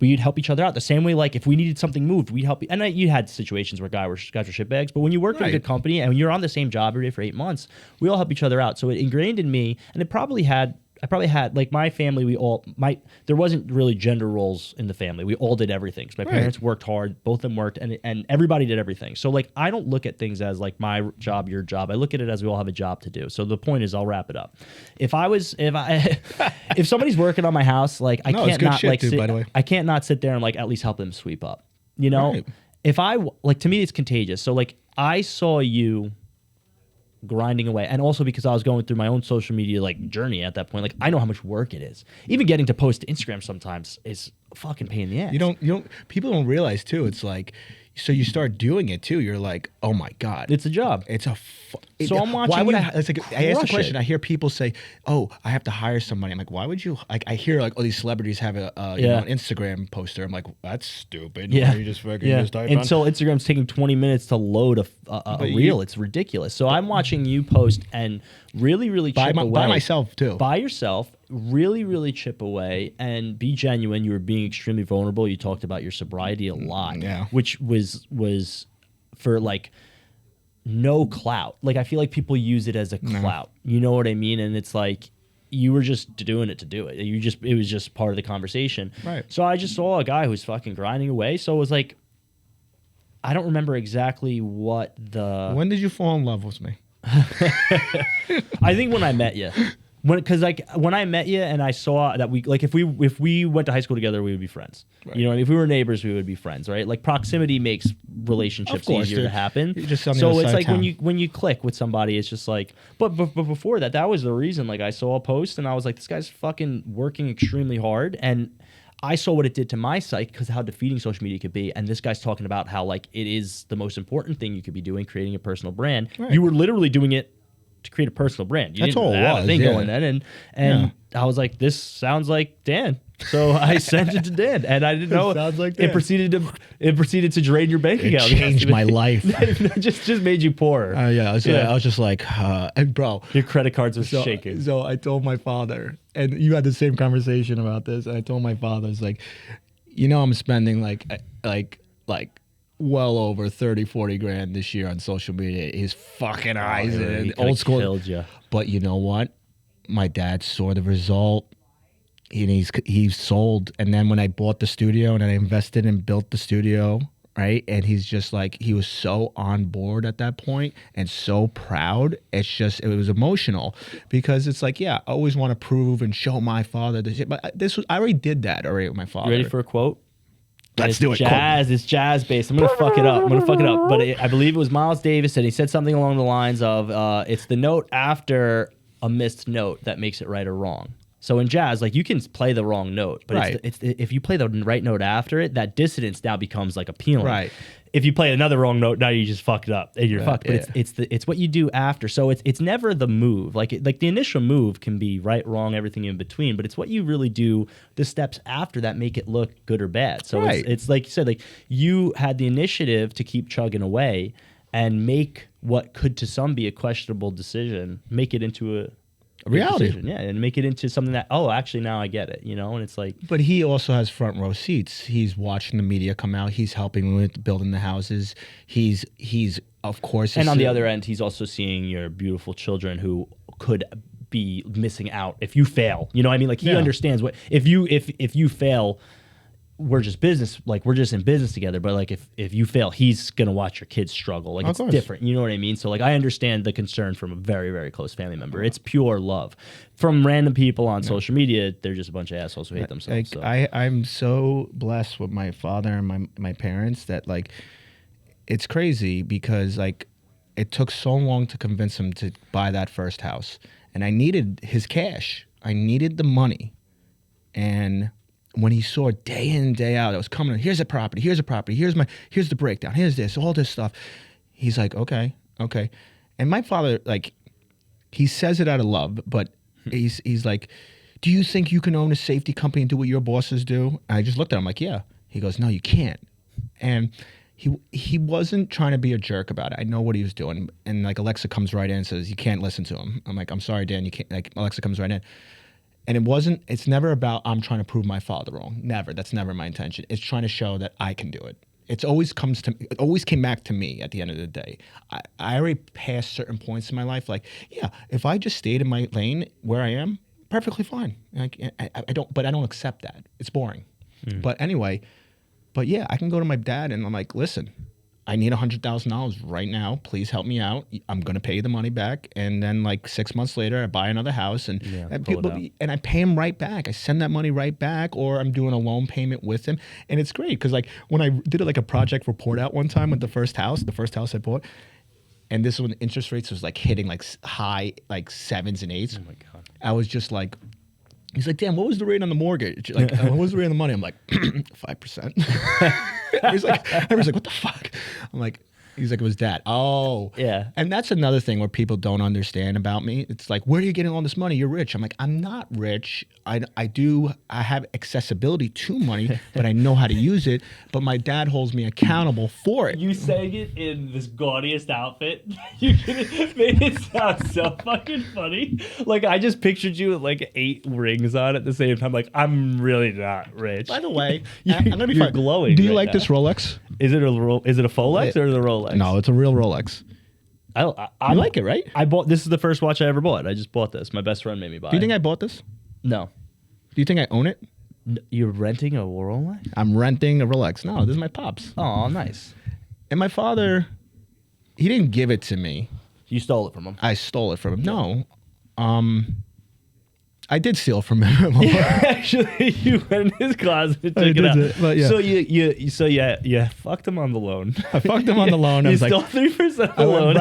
we'd help each other out. The same way, like if we needed something moved, we'd help. And you had situations where guys were shitbags, but when you work in a Right. good company and you're on the same job every day for 8 months, we all help each other out. So it ingrained in me, and I probably had like my family. There wasn't really gender roles in the family. We all did everything. 'Cause my Right. parents worked hard, both of them worked, and everybody did everything. So like I don't look at things as like my job, your job. I look at it as we all have a job to do. So the point is, I'll wrap it up. If somebody's working on my house, like I No, it's can't good not shit, like dude, sit, by the way. I can't not sit there and like at least help them sweep up. You know, Right. if I like, to me it's contagious. So like I saw you grinding away, and also because I was going through my own social media like journey at that point. Like I know how much work it is. Even getting to post to Instagram sometimes is a fucking pain in the ass. You don't. People don't realize too. It's like, so you start doing it too. You're like, oh my god, It's a job. It's a. So I'm watching Why would you I? It's like I asked the crush question. it. I hear people say, "Oh, I have to hire somebody." I'm like, why would you? Like, I hear like, oh, these celebrities have an Instagram poster. I'm like, that's stupid. Why Yeah. don't you just fucking Yeah. just type on? Until Instagram's taking 20 minutes to load a But reel. you- It's ridiculous. So I'm watching you post and really chip away. by myself too. By yourself, really chip away and be genuine. You were being extremely vulnerable. You talked about your sobriety a lot, Yeah. which was for like no clout. Like I feel like people use it as a clout. You know what I mean? And it's like you were just doing it to do it. It was just part of the conversation. Right. So I just saw a guy who's fucking grinding away. So it was like, I don't remember exactly what the. When did you fall in love with me? I think when I met you, when I met you and I saw that if we went to high school together, we would be friends. Right. You know, if we were neighbors, we would be friends, right? Like proximity makes relationships Of course, easier to dude. happen. You're just on the So other it's side like of when town. you click with somebody, it's just like. But before that was the reason. Like I saw a post and I was like, this guy's fucking working extremely hard, and I saw what it did to my psyche because how defeating social media could be. And this guy's talking about how like it is the most important thing you could be doing, creating a personal brand. Right. You were literally doing it to create a personal brand. You That's didn't all it have was, a thing yeah. going then, and I was like, this sounds like Dan. So I sent it to Dan, and I didn't know sounds like it Dan. proceeded to drain your bank It account. changed my life. It just made you poorer. Yeah, I was just like, and bro, Your credit cards were shaking. So I told my father, and you had the same conversation about this. And I told my father, it's like, I'm spending like well over 30-40 grand this year on social media. His fucking eyes He and kinda old school. killed ya. But you know what? My dad saw the result. And he's sold. And then when I bought the studio and I invested and built the studio, right? And he's just like, he was so on board at that point and so proud. It was emotional because it's like, yeah, I always want to prove and show my father this shit. But I already did that already with my father. You ready for a quote? Let's do it. Jazz. It's jazz based. I'm gonna fuck it up. But I believe it was Miles Davis, and he said something along the lines of, "It's the note after a missed note that makes it right or wrong." So in jazz, like you can play the wrong note, but Right. if you play the right note after it, that dissonance now becomes like appealing. Right. If you play another wrong note, now you just fucked it up and you're Right, fucked. But it's what you do after. So it's never the move. Like the initial move can be right, wrong, everything in between. But it's what you really do, the steps after that make it look good or bad. So Right. it's like you said, like you had the initiative to keep chugging away and make what could to some be a questionable decision, make it into a reality. decision. Yeah, and make it into something that, actually now I get it, and it's like, But he also has front row seats. He's watching the media come out. He's helping with building the houses. He's of course. and on the other end, he's also seeing your beautiful children who could be missing out if you fail. You know what I mean? Like he Yeah. understands what if you fail, we're just in business together. But like if you fail, he's gonna watch your kids struggle. Like Of it's course. different. You know what I mean? So like I understand the concern from a very, very close family member. It's pure love. From random people on social media, they're just a bunch of assholes who hate themselves. Like, So. I'm so blessed with my father and my parents that like it's crazy because like it took so long to convince him to buy that first house, and I needed his cash. I needed the money, and when he saw day in and day out, I was coming, here's a property, here's the breakdown, here's this, all this stuff. He's like, okay. And my father, like, he says it out of love, but he's like, do you think you can own a safety company and do what your bosses do? And I just looked at him like, yeah. He goes, no, you can't. And he wasn't trying to be a jerk about it. I know what he was doing. And like Alexa comes right in and says, you can't listen to him. I'm like, I'm sorry, Dan, you can't. Like Alexa comes right in. And it's never about I'm trying to prove my father wrong. Never. That's never my intention. It's trying to show that I can do it. It always came back to me at the end of the day. I already passed certain points in my life. Like, yeah, if I just stayed in my lane where I am, perfectly fine. I don't accept that. It's boring. But anyway, yeah, I can go to my dad and I'm like, listen, I need $100,000 right now. Please help me out. I'm going to pay you the money back. And then like 6 months later, I buy another house and I pay him right back. I send that money right back, or I'm doing a loan payment with him. And it's great because like when I did like a project report out one time with the first house I bought, and this is when interest rates was like hitting like high, like 7s and 8s. Oh my God. I was just like, he's like, damn, what was the rate on the mortgage? Like, what was the rate on the money? I'm like, 5%. He's like, what the fuck? I'm like, he's like, it was that. Oh. Yeah. And that's another thing where people don't understand about me. It's like, where are you getting all this money? You're rich. I'm like, I'm not rich. I have accessibility to money, but I know how to use it. But my dad holds me accountable for it. You sang it in this gaudiest outfit. You made it sound so fucking funny. Like, I just pictured you with like 8 rings on at the same time. Like, I'm really not rich. By the way, I'm gonna be glowing. Do you right like now. this Rolex? Is it a Folex or is it a Rolex? No, it's a real Rolex. I like it, right? This is the first watch I ever bought. I just bought this. My best friend made me buy it. Do you think I bought this? No. Do you think I own it? You're renting a Rolex? I'm renting a Rolex. No, this is my pops. Oh, nice. And my father, he didn't give it to me. You stole it from him. I stole it from him. No. I did steal from him. Actually, you went in his closet and took it out. But yeah. So you fucked him on the loan. I fucked him on the loan. I was stole like, 3% of the loan.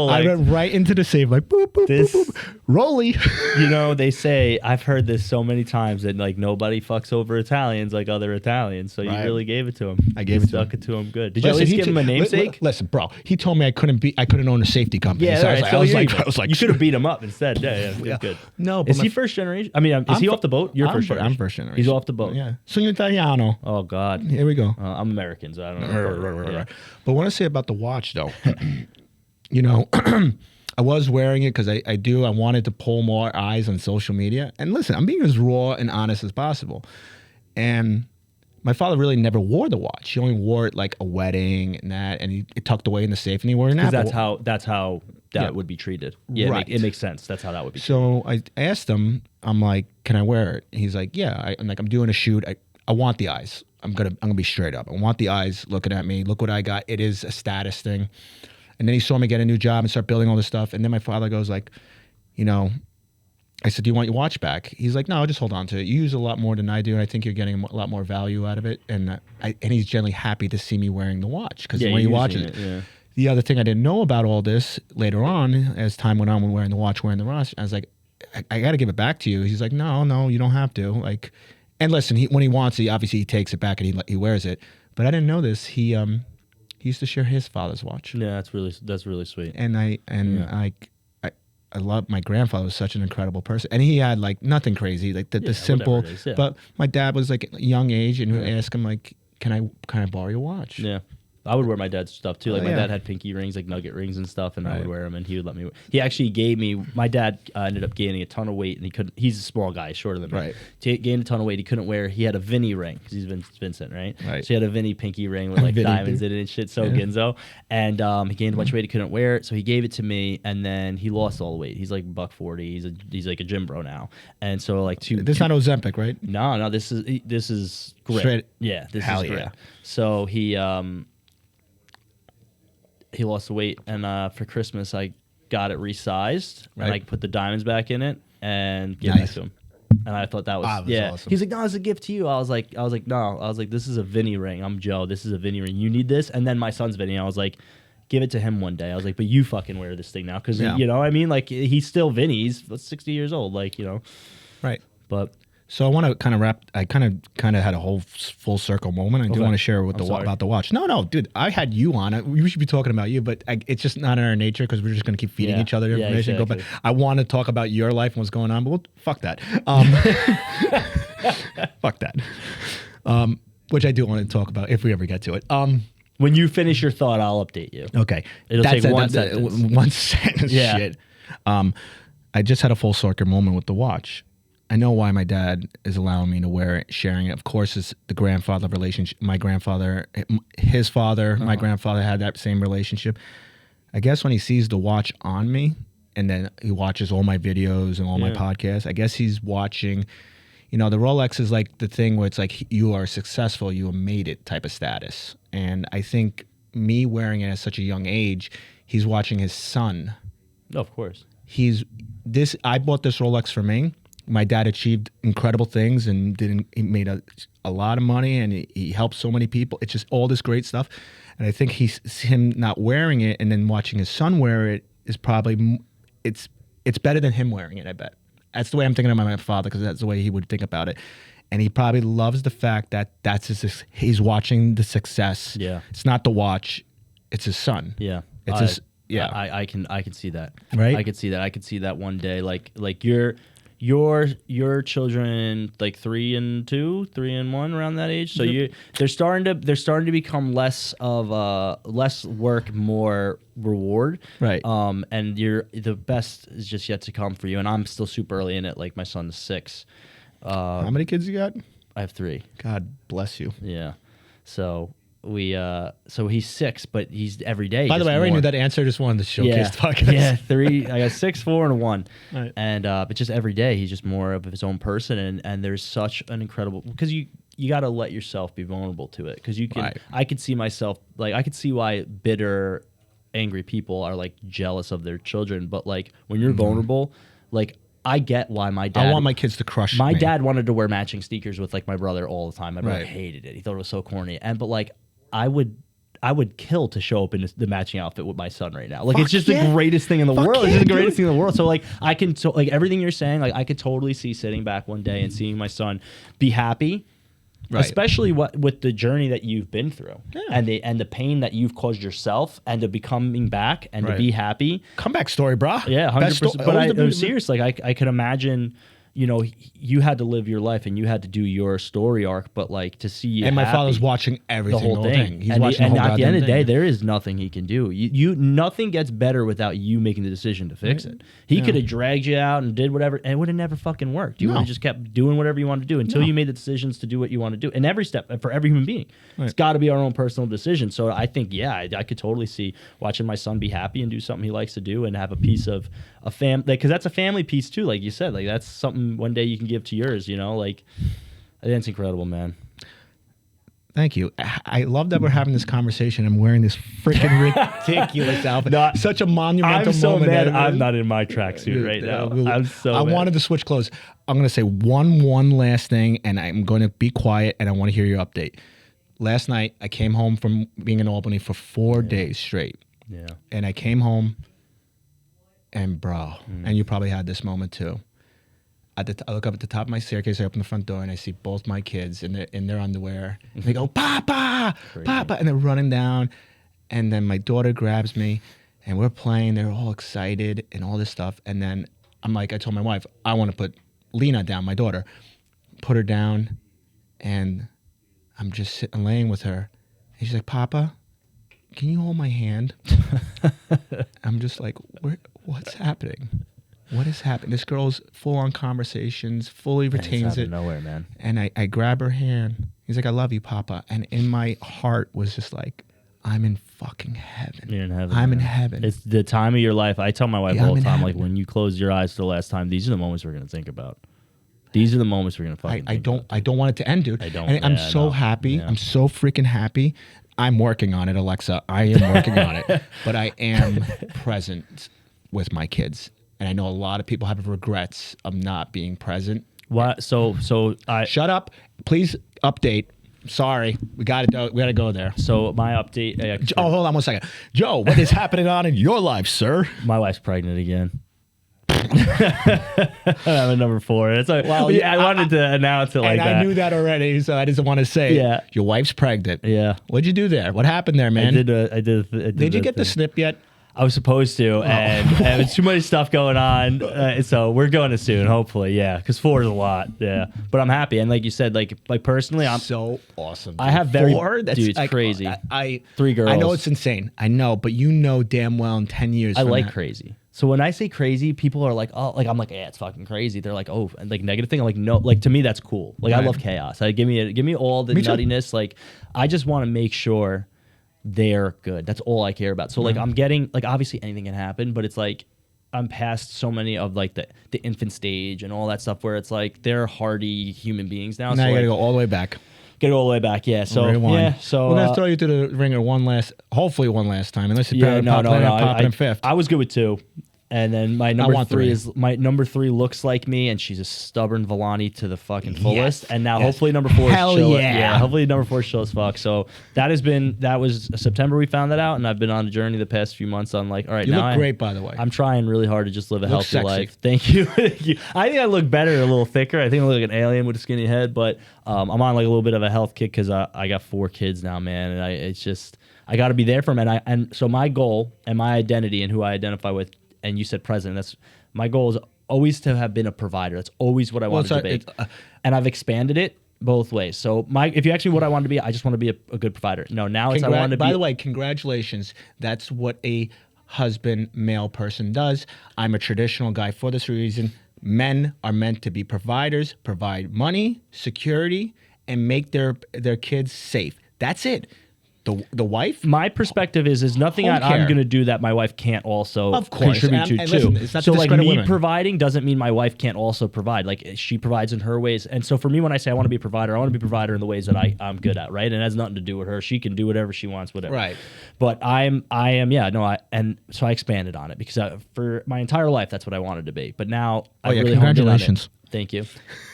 I went right into the safe, like boop, boop, boop, boop. Rolly. You know, they say, I've heard this so many times that like nobody fucks over Italians like other Italians. So you really gave it to him. I gave it to him. Stuck it to him good. Did you at least give him a namesake? Listen, bro. He told me I couldn't own a safety company. Yeah, so right. I was like, you should have beat him up instead. Yeah. Good. No, but is he first generation? I mean, is he off the boat? You're first generation. I'm first generation. He's off the boat. Yeah. Sono Italiano. Oh God. Here we go. I'm American, so I don't know. Yeah. But what I say about the watch, though, you know, I was wearing it because I wanted to pull more eyes on social media. And listen, I'm being as raw and honest as possible. And my father really never wore the watch. He only wore it like a wedding and that, and he tucked away in the safe, and he wore an Apple. That's how that would be treated. Yeah, right. It makes sense. That's how that would be treated. So I asked him, I'm like, can I wear it? He's like, yeah. I'm like, I'm doing a shoot. I want the eyes. I'm gonna be straight up. I want the eyes looking at me. Look what I got. It is a status thing. And then he saw me get a new job and start building all this stuff. And then my father goes like, you know, I said, do you want your watch back? He's like, no, I'll just hold on to it. You use a lot more than I do, and I think you're getting a lot more value out of it. And he's generally happy to see me wearing the watch because when he watches it. Yeah. The other thing I didn't know about all this later on, as time went on, when wearing the watch, I was like, I got to give it back to you. He's like, no, you don't have to. Like, and listen, when he wants it, obviously he takes it back and he wears it. But I didn't know this. He used to share his father's watch. Yeah, that's really sweet. And I love my grandfather was such an incredible person, and he had like nothing crazy, like the simple. But my dad was like a young age, and we asked him like, "Can I borrow your watch?" Yeah. I would wear my dad's stuff too. Like my dad had pinky rings, like nugget rings and stuff, and I would wear them, and he would let me. He actually gave me. My dad ended up gaining a ton of weight, and he couldn't. He's a small guy, shorter than me. Right. Gained a ton of weight. He couldn't wear. He had a Vinny ring because he's Vincent, right? Right. So he had a Vinny pinky ring with like diamonds in it and shit. So Ginzo, and he gained a bunch of weight. He couldn't wear it, so he gave it to me, and then he lost all the weight. He's like $140. He's like a gym bro now, and so like This is not Ozempic, right? No. This is grit. Straight. Yeah. This Hell is grit. yeah. So he lost the weight, and for Christmas I got it resized, and I put the diamonds back in it and gave it to him. And I thought that was awesome. He's like, no, it's a gift to you. I was like, no. I was like, this is a Vinny ring. I'm Joe. This is a Vinny ring. You need this. And then my son's Vinny. I was like, give it to him one day. I was like, but you fucking wear this thing now, because you know what I mean. Like he's still Vinny. He's 60 years old. Like, you know, right. But So I want to kind of wrap. I kind of had a whole full circle moment. I do Okay. want to share with I'm sorry. about the watch. No, dude. I had you on it. We should be talking about you, but it's just not in our nature because we're just going to keep feeding Yeah. each other Yeah, information. Go back. exactly. I want to talk about your life and what's going on, but fuck that. Fuck that. Which I do want to talk about if we ever get to it. When you finish your thought, I'll update you. Okay. It'll That's take one sentence. One sentence. Yeah. Shit. I just had a full circle moment with the watch. I know why my dad is allowing me to wear it, sharing it. Of course, it's the grandfather relationship. My grandfather, his father, my grandfather had that same relationship. I guess when he sees the watch on me, and then he watches all my videos and all my podcasts, I guess he's watching. You know, the Rolex is like the thing where it's like you are successful, you have made it type of status. And I think me wearing it at such a young age, he's watching his son. No, of course. I bought this Rolex for me. My dad achieved incredible things and he made a lot of money and he helped so many people. It's just all this great stuff. And I think him not wearing it and then watching his son wear it is probably, it's better than him wearing it, I bet. That's the way I'm thinking about my father because that's the way he would think about it. And he probably loves the fact that he's watching the success. Yeah. It's not the watch, it's his son. Yeah. It's his, yeah. I can see that. Right? I could see that. I could see that one day. Like your children, like 3 and 2, 3 and 1, around that age. So they're starting to become less work, more reward. Right. And the best is just yet to come for you. And I'm still super early in it. Like my son's 6. How many kids you got? I have 3. God bless you. Yeah. So he's 6, but he's every day. By the just way, I already more. knew that answer. Just wanted to showcase the podcast. Yeah, 3. I got 6, 4, and a 1. Right. And but just every day, he's just more of his own person, and there's such an incredible because you got to let yourself be vulnerable to it because you can. Right. I could see myself I could see why bitter, angry people are like jealous of their children, but like when you're vulnerable, like. I get why my dad. I want my kids to crush My me. dad wanted to wear matching sneakers with like my brother all the time. My brother Right. hated it. He thought it was so corny. But like I would kill to show up in the matching outfit with my son right now. Like Fuck it's just yeah. the greatest thing in the Fuck world. It's yeah, just the greatest dude. thing in the world. So like like everything you're saying, like I could totally see sitting back one day and seeing my son be happy. Right. Especially with the journey that you've been through and the pain that you've caused yourself and to be coming back and to Right. be happy. Comeback story, brah. Yeah, Best 100%. sto- But always the- I'm serious. Like I could imagine, you know, you had to live your life and you had to do your story arc. But like to see you And my happy, father's watching everything. the whole thing. He's and watching and the whole at the end of the day, goddamn thing. there is nothing he can do. You nothing gets better without you making the decision to fix it. He could have dragged you out and did whatever, and it would have never fucking worked. You would No. have just kept doing whatever you wanted to do until you made the decisions to do what you want to do. And every step for every human being, it's got to be our own personal decision. So I think, I could totally see watching my son be happy and do something he likes to do and have a piece of a family, because that's a family piece too. Like you said, like that's something one day you can give to yours. You know, like I think it's incredible, man. Thank you. I love that we're having this conversation. I'm wearing this freaking ridiculous outfit. No, Such a monumental I'm so moment. mad I'm not in my tracksuit right now. I'm so I mad. wanted to switch clothes. I'm going to say one last thing, and I'm going to be quiet, and I want to hear your update. Last night, I came home from being in Albany for 4 days straight. Yeah. And I came home, and bro, and you probably had this moment too. I look up at the top of my staircase, I open the front door, and I see both my kids in their underwear. And they go, Papa, Papa, and they're running down. And then my daughter grabs me, and we're playing. They're all excited and all this stuff. And then I told my wife, I want to put Lena down, my daughter, put her down, and I'm just sitting, laying with her. And she's like, Papa, can you hold my hand? I'm just like, what's happening? What is happening? This girl's full on conversations, fully retains It's out it. of nowhere, man. And I grab her hand. He's like, I love you, Papa. And in my heart was just like, I'm in fucking heaven. You're in heaven. I'm in man. heaven. It's the time of your life. I tell my wife Yeah, all I'm the in time, like heaven. when you close your eyes for the last time, these are the moments we're gonna think about. These are the moments we're gonna fucking. I think don't about. I don't want it to end, dude. I don't, And I'm yeah, so no. happy. Yeah. I'm so freaking happy. I'm working on it, Alexa. I am working on it. But I am present with my kids. And I know a lot of people have regrets of not being present. What? So I. Shut up. Please update. Sorry. We gotta go there. So my update. Oh, hold on 1 second. Joe, what is happening on in your life, sir? My wife's pregnant again. I'm a number 4. It's like, Well, yeah, I wanted to announce it like and that. I knew that already, so I just want to say, Yeah. your wife's pregnant. Yeah. What'd you do there? What happened there, man? I did. Did you get the snip yet? I was supposed to, and there's too much stuff going on. So we're going to soon, hopefully. Yeah, because 4 is a lot. Yeah, but I'm happy, and like you said, like personally, I'm so awesome. I have very 4? That's dude, it's like, crazy. 3 girls. I know it's insane. I know, but you know damn well in 10 years. I from like that- crazy. So when I say crazy, people are like, oh, like I'm like, yeah, it's fucking crazy. They're like, oh, and like negative thing. I'm like, no, like to me that's cool. Like I Right. love chaos. Give me all the Me too. nuttiness. Like I just want to make sure they're good. That's all I care about. So like I'm getting like obviously anything can happen, but it's like I'm past so many of like the infant stage and all that stuff where it's like they're hardy human beings now. Now so you gotta like, go all the way back. Get it all the way back. Yeah. So Rewind. yeah. So we're gonna throw you to the ringer hopefully one last time, unless you yeah, no. popping in 5th. I was good with 2. And then my number want 3 3. is my number 3 looks like me, and she's a stubborn Villani to the fucking fullest. Yes, And now yes. hopefully number 4 Hell is chill. yeah. Hopefully number 4 is chill as fuck. So that was September we found that out, and I've been on a journey the past few months on like, all right, You now look great, by the way. I'm trying really hard to just live a healthy sexy. life. Thank you. Thank you. I think I look better, a little thicker. I think I look like an alien with a skinny head, but I'm on like a little bit of a health kick because I got 4 kids now, man, and it's just I got to be there for them. And so my goal and my identity and who I identify with, and you said president, that's my goal is always to have been a provider. That's always what I wanted to be. And I've expanded it both ways. So if you ask me what I want to be, I just want to be a good provider. No, now it's I want to be. By the way, congratulations. That's what a husband, male person does. I'm a traditional guy for this reason. Men are meant to be providers, provide money, security, and make their kids safe. That's it. The wife? My perspective is nothing Home I'm care. going to do that my wife can't also Of course. contribute And to too. listen, it's not So to like discredit me women. providing doesn't mean my wife can't also provide. Like she provides in her ways. And so for me, when I say I want to be a provider, I want to be a provider in the ways that I'm good at, right? And it has nothing to do with her. She can do whatever she wants, whatever. Right. But so I expanded on it because for my entire life, that's what I wanted to be. But now I really honed in on it. congratulations. Thank you.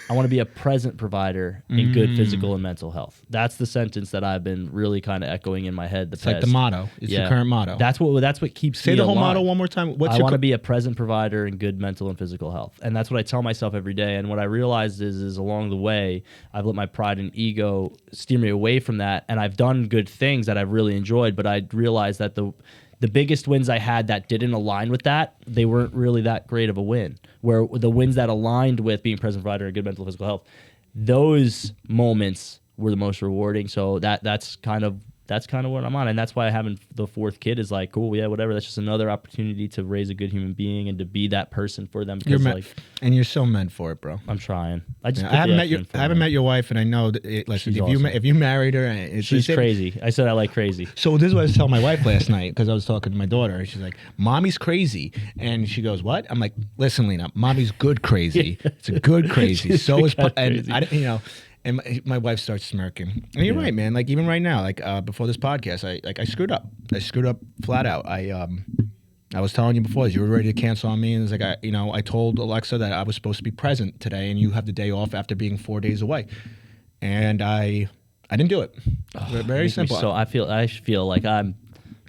I want to be a present provider in good physical and mental health. That's the sentence that I've been really kind of echoing in my head. It's like the motto. It's your current motto. That's what keeps Say me the whole alive. motto one more time. I want to be a present provider in good mental and physical health, and that's what I tell myself every day. And what I realized is along the way, I've let my pride and ego steer me away from that, and I've done good things that I've really enjoyed. But I realized that the biggest wins I had that didn't align with that, they weren't really that great of a win. Where the wins that aligned with being present provider and good mental and physical health, those moments were the most rewarding. So that's kind of what I'm on, and that's why having the 4th kid is like cool. Yeah, whatever. That's just another opportunity to raise a good human being and to be that person for them. And you're so meant for it, bro. I'm trying. I haven't met your wife, and I know that. Listen, She's if you married her, she's crazy. I said I like crazy. So this is what I was telling my wife last night because I was talking to my daughter. And she's like, "Mommy's crazy," and she goes, "What?" I'm like, "Listen, Lena, mommy's good crazy. It's a good crazy. So is crazy. I And my wife starts smirking. And you're right, man. Like even right now, like before this podcast, I screwed up. I screwed up flat out. I was telling you before, you were ready to cancel on me, and it's like I told Alexa that I was supposed to be present today, and you have the day off after being 4 days away, and I didn't do it. Very simple. So I feel like I'm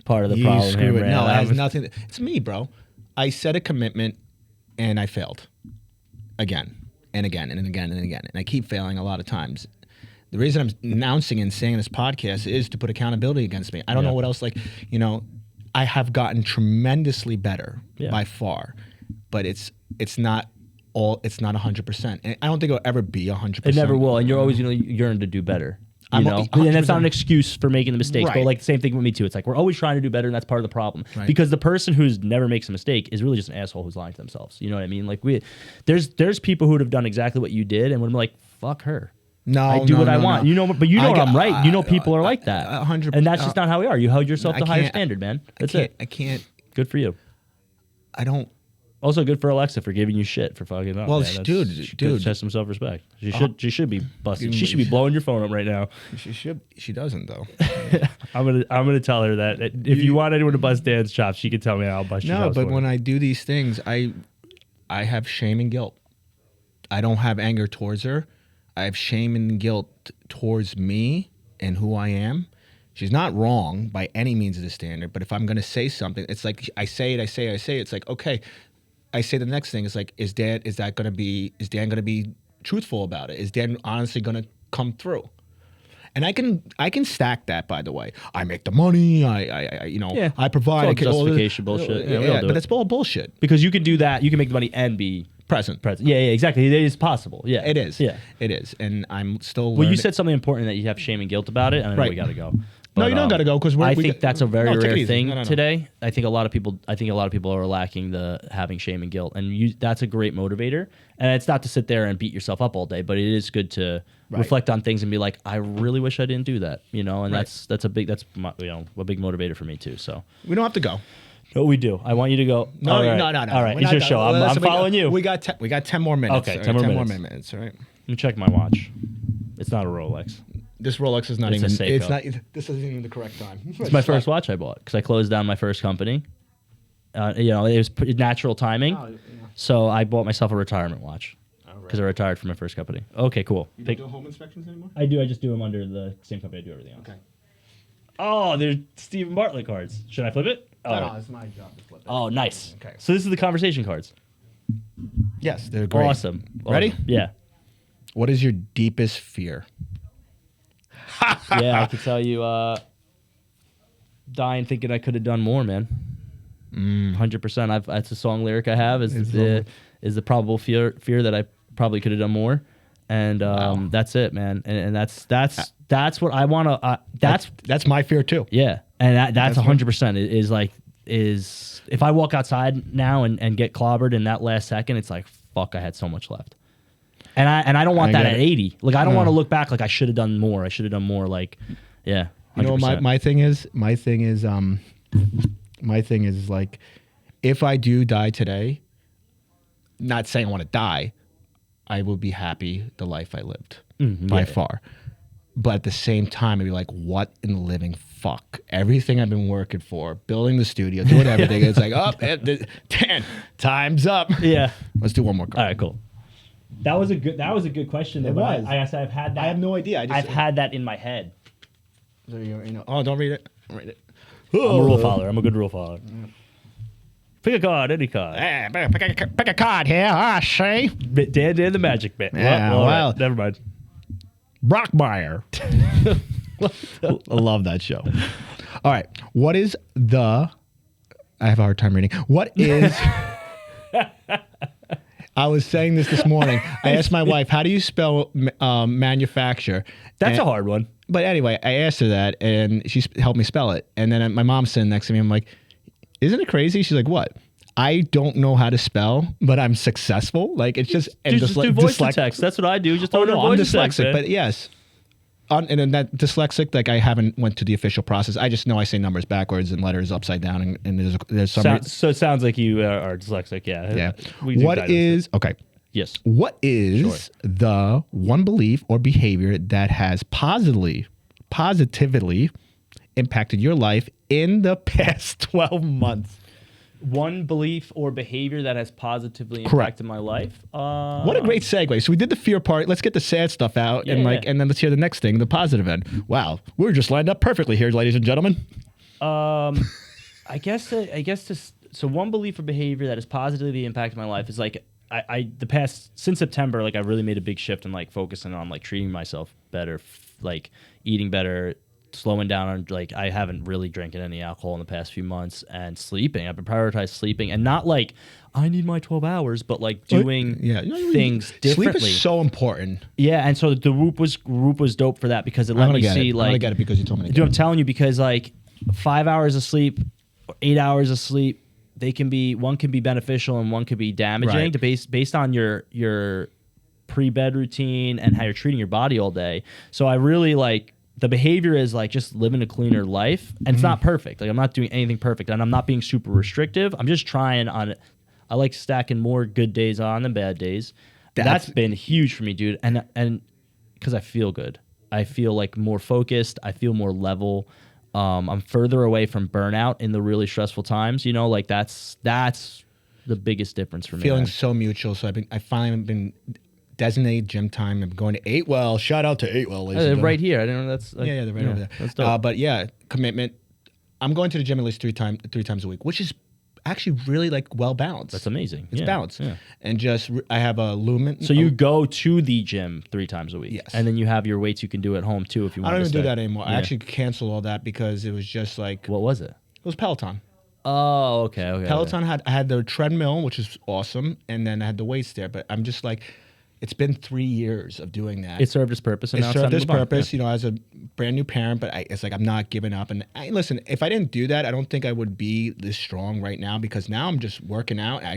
part of the You problem screw here, it. man. No, it has nothing. It's me, bro. I set a commitment, and I failed again. And again and again and again. And I keep failing a lot of times. The reason I'm announcing and saying this podcast is to put accountability against me. I don't know what else, I have gotten tremendously better by far, but it's not 100%. And I don't think it'll ever be 100%. It never will. And you're always yearn to do better. You know, and that's not an excuse for making the mistakes. But like the same thing with me too. It's like we're always trying to do better, and that's part of the problem. Right. Because the person who's never makes a mistake is really just an asshole who's lying to themselves. You know what I mean? Like there's people who would have done exactly what you did, and would be like, "Fuck her." No, I do what I want. No. You know, but you know I'm right. You know people are like that. 100%. And that's just not how we are. You held yourself to a higher standard, man. That's it. I can't. Good for you. I don't. Also, good for Alexa for giving you shit for fucking up. Well, man. dude, She has some self-respect. She should be busted. She should be blowing your phone up right now. She should. She doesn't though. I'm gonna tell her that if you want anyone to bust Dan's chops, she can tell me. I'll bust. No, but when I do these things, I have shame and guilt. I don't have anger towards her. I have shame and guilt towards me and who I am. She's not wrong by any means of the standard, but if I'm going to say something, it's like I say it. It's like, okay, I say the next thing is like, is Dan going to be truthful about it? Is Dan honestly going to come through? And I can stack that, by the way. I make the money. I provide. It's all justification bullshit. Yeah, we all do but it. it's all bullshit. Because you can do that. You can make the money and be Present. Yeah, exactly. It is possible. Yeah, It is. Yeah. It is. And I'm still Well, learning. you said something important that you have shame and guilt about it, and I know Right. we got to go. No, But, you don't got to go because I think that's a very take it rare easy. thing No. today. I think a lot of people are lacking the having shame and guilt, and that's a great motivator. And it's not to sit there and beat yourself up all day, but it is good to reflect on things and be like, I really wish I didn't do that, And Right. that's a big a big motivator for me too. So We don't have to go. no, we do. I want you to go. No. All right. All All right, We're it's not your done. show. I'm Listen, following you. We got 10 more minutes. Okay, all 10 more 10 minutes. more minutes. All right. Let me check my watch. It's not a Rolex. This Rolex is not It's a even. It's Seiko. not. This isn't even the correct time. It's my first watch I bought because I closed down my first company. It was pretty natural timing. Oh, yeah. So I bought myself a retirement watch because I retired from my first company. Okay, cool. You don't do home inspections anymore? I do. I just do them under the same company I do everything else. Okay. Oh, they're Stephen Bartlett cards. Should I flip it? Oh, No, it's my job to flip it. oh nice. Okay. So this is the conversation cards. Yes, they're great. Awesome. Ready? Yeah. What is your deepest fear? Yeah, I can tell you, dying thinking I could have done more, man. 100%. That's a song lyric I have. Is the probable fear that I probably could have done more, and that's it, man. And that's what I want to. That's my fear too. Yeah, and that's 100%. Is if I walk outside now and get clobbered in that last second, it's like fuck, I had so much left. And I don't want I that get at it. 80. Like I don't No. want to look back like I should have done more. I should have done more. Like, yeah. 100%. You know what my thing is? My thing is like, if I do die today, not saying I want to die, I will be happy the life I lived by far. But at the same time, I'd be like, what in the living fuck? Everything I've been working for, building the studio, doing everything. It's like, oh, 10, time's up. Yeah. Let's do one more card. All right, cool. That was a good question. Though, It but was. I've had that. I have no idea. I've had that in my head. So oh, don't read it. Don't read it. I'm a rule follower. I'm a good rule follower. Pick a card, any card. Hey, pick a card here. Ah, see? Dan the magic bit. Yeah, all right, well. never mind. Brockmeyer. I love that show. All right. What is the... I have a hard time reading. What is... I was saying this morning. I asked my wife, how do you spell manufacture? That's And- a hard one. But anyway, I asked her that, and she helped me spell it. And then my mom's sitting next to me. I'm like, isn't it crazy? She's like, what? I don't know how to spell, but I'm successful. Like, it's just... and Just do voice to text. That's what I do. Just Oh, order no, I'm voice to text, dyslexic, man. but yes. And then that dyslexic, like I haven't went to the official process. I just know I say numbers backwards and letters upside down, and there's some... So it sounds like you are dyslexic. Yeah. yeah. We do What guidance. is... Okay. Yes. What is the one belief or behavior that has positively impacted your life in the past 12 months? One belief or behavior that has positively Correct. impacted my life. What a great segue. So we did the fear part. Let's get the sad stuff out, and Yeah. and then let's hear the next thing, the positive end. Wow, we're just lined up perfectly here, ladies and gentlemen. I guess this. So one belief or behavior that has positively impacted my life is like since September, like I really made a big shift in like focusing on like treating myself better, like eating better, slowing down on like I haven't really drinking any alcohol in the past few months, and sleeping. I've been prioritizing sleeping, and not like I need my 12 hours, but like doing things differently. Sleep is so important. Yeah, and so the Whoop was dope for that because it let me see I'm like gonna get it because you told me to dude, get I'm it. telling you, because like 5 hours of sleep, 8 hours of sleep, one can be beneficial and one could be damaging Right. to based on your pre-bed routine and how you're treating your body all day. So I really like the behavior is like just living a cleaner life, and it's not perfect. Like I'm not doing anything perfect, and I'm not being super restrictive. I'm just trying on it. I like stacking more good days on than bad days. That's been huge for me, dude. And because I feel good. I feel like more focused. I feel more level. I'm further away from burnout in the really stressful times. Like that's the biggest difference for me. Feeling man. so mutual. So I finally been designated gym time. I'm going to 8well. Shout out to 8well, ladies. and Right gentlemen. here. I don't know. That's Yeah, they're right over there. That's dope. But yeah, commitment. I'm going to the gym at least three times a week, which is actually really like well balanced. That's amazing. It's Yeah, balanced. yeah. And just I have a lumen. So you go to the gym 3 times a week. Yes. And then you have your weights you can do at home too if you want I to don't even do stay. that anymore. I Yeah. actually canceled all that because it was just like What was it? it was Peloton. Oh, okay. Peloton I had the treadmill, which is awesome, and then I had the weights there. But I'm just like, it's been 3 years of doing that. It served its purpose. And It now it's time served to its move on. purpose, you know, as a brand new parent. But it's like I'm not giving up. And listen, if I didn't do that, I don't think I would be this strong right now because now I'm just working out. And I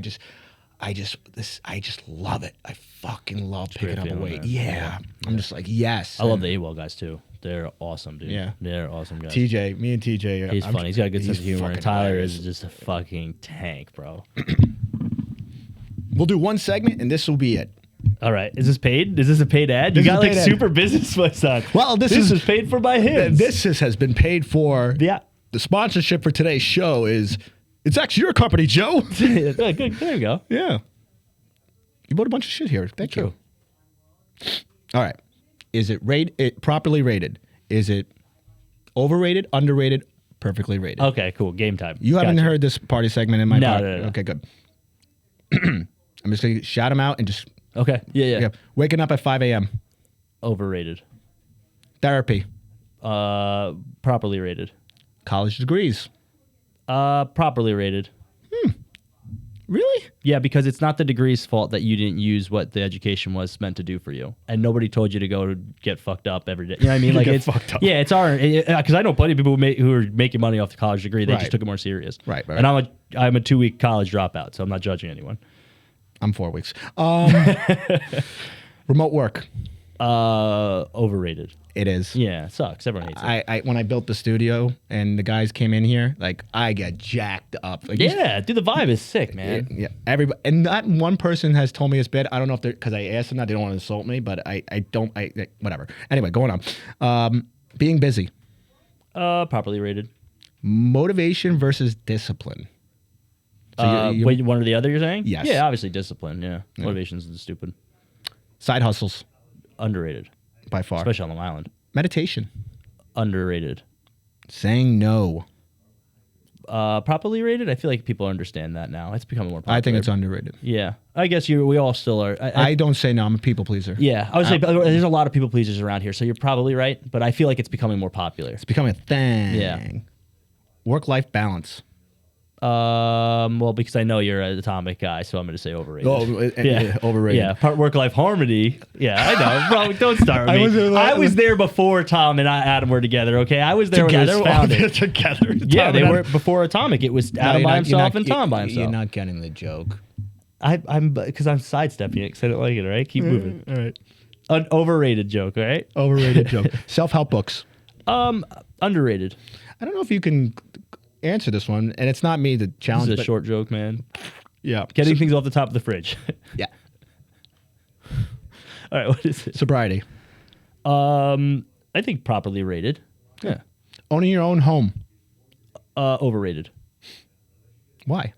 just love it. I fucking love picking great up a feeling, weight. man. Yeah. I'm just like, yes. I love the AWOL guys too. They're awesome, dude. Yeah. They're awesome guys. TJ, me and TJ. He's funny. He's got a good sense of humor. And fucking Tyler hilarious. is just a fucking tank, bro. We'll do one segment and this will be it. All right. Is this paid? Is this a paid ad? This You is got a like paid ad. super business voice on. Well, this is is paid for by him. has been paid for. Yeah. The sponsorship for today's show is it's actually your company, Joe. Good. There you go. Yeah. You bought a bunch of shit here. Thank you. All right. Is it properly rated? Is it overrated, underrated, perfectly rated? Okay, cool. Game time. You haven't Gotcha. heard this party segment in my No, pod- no. Okay, good. I'm just going to shout them out and just Okay. Yeah. waking up at 5 a.m. Overrated. Therapy. Properly rated. College degrees. Properly rated. Really? Yeah, because it's not the degree's fault that you didn't use what the education was meant to do for you, and nobody told you to go to get fucked up every day. You know what I mean? Like Get it's fucked up. Yeah, it's our because I know plenty of people who are making money off the college degree. They Right. just took it more serious. Right. And I'm a 2-week college dropout, so I'm not judging anyone. I'm 4 weeks. Remote work. Overrated. It is. Yeah, it sucks. Everyone hates it. I when I built the studio and the guys came in here, like I get jacked up. Like, Yeah, dude, the vibe is sick, man. yeah. Everybody, and not one person has told me it's bad. I don't know if they're because I asked them that they don't want to insult me, but I don't. Whatever. Anyway, going on. Being busy. Properly rated. Motivation versus discipline. So Wait, one or the other, you're saying? Yes. Yeah, obviously discipline. Yeah, motivation's stupid. Side hustles Underrated, by far. especially on Long Island. Meditation. Underrated. Saying no. Properly rated. I feel like people understand that now. It's becoming more popular. I think it's underrated. Yeah, I guess we all still are. I don't say no. I'm a people pleaser. Yeah, I would say there's a lot of people pleasers around here, so you're probably right. But I feel like it's becoming more popular. It's becoming a thing. Yeah. Work-life balance. Well, because I know you're an atomic guy, so I'm going to say overrated. Overrated. Yeah, work-life harmony. Yeah, I know. Bro, don't start with me. I was there before Tom and Adam were together. Okay, I was there when it was founded. Together. Yeah, they were before Atomic. It was Adam by himself and Tom by himself. You're not getting the joke. I'm because I'm sidestepping it because I don't like it. All right, keep moving. All right. An overrated joke. All right. Overrated joke. Self-help books. Underrated. I don't know if you can answer this one, and it's not me to This challenge. is a but short joke, man. Yeah. Getting things off the top of the fridge. Yeah. All right, what is it? Sobriety. I think properly rated. Yeah. Owning your own home. Overrated. Why?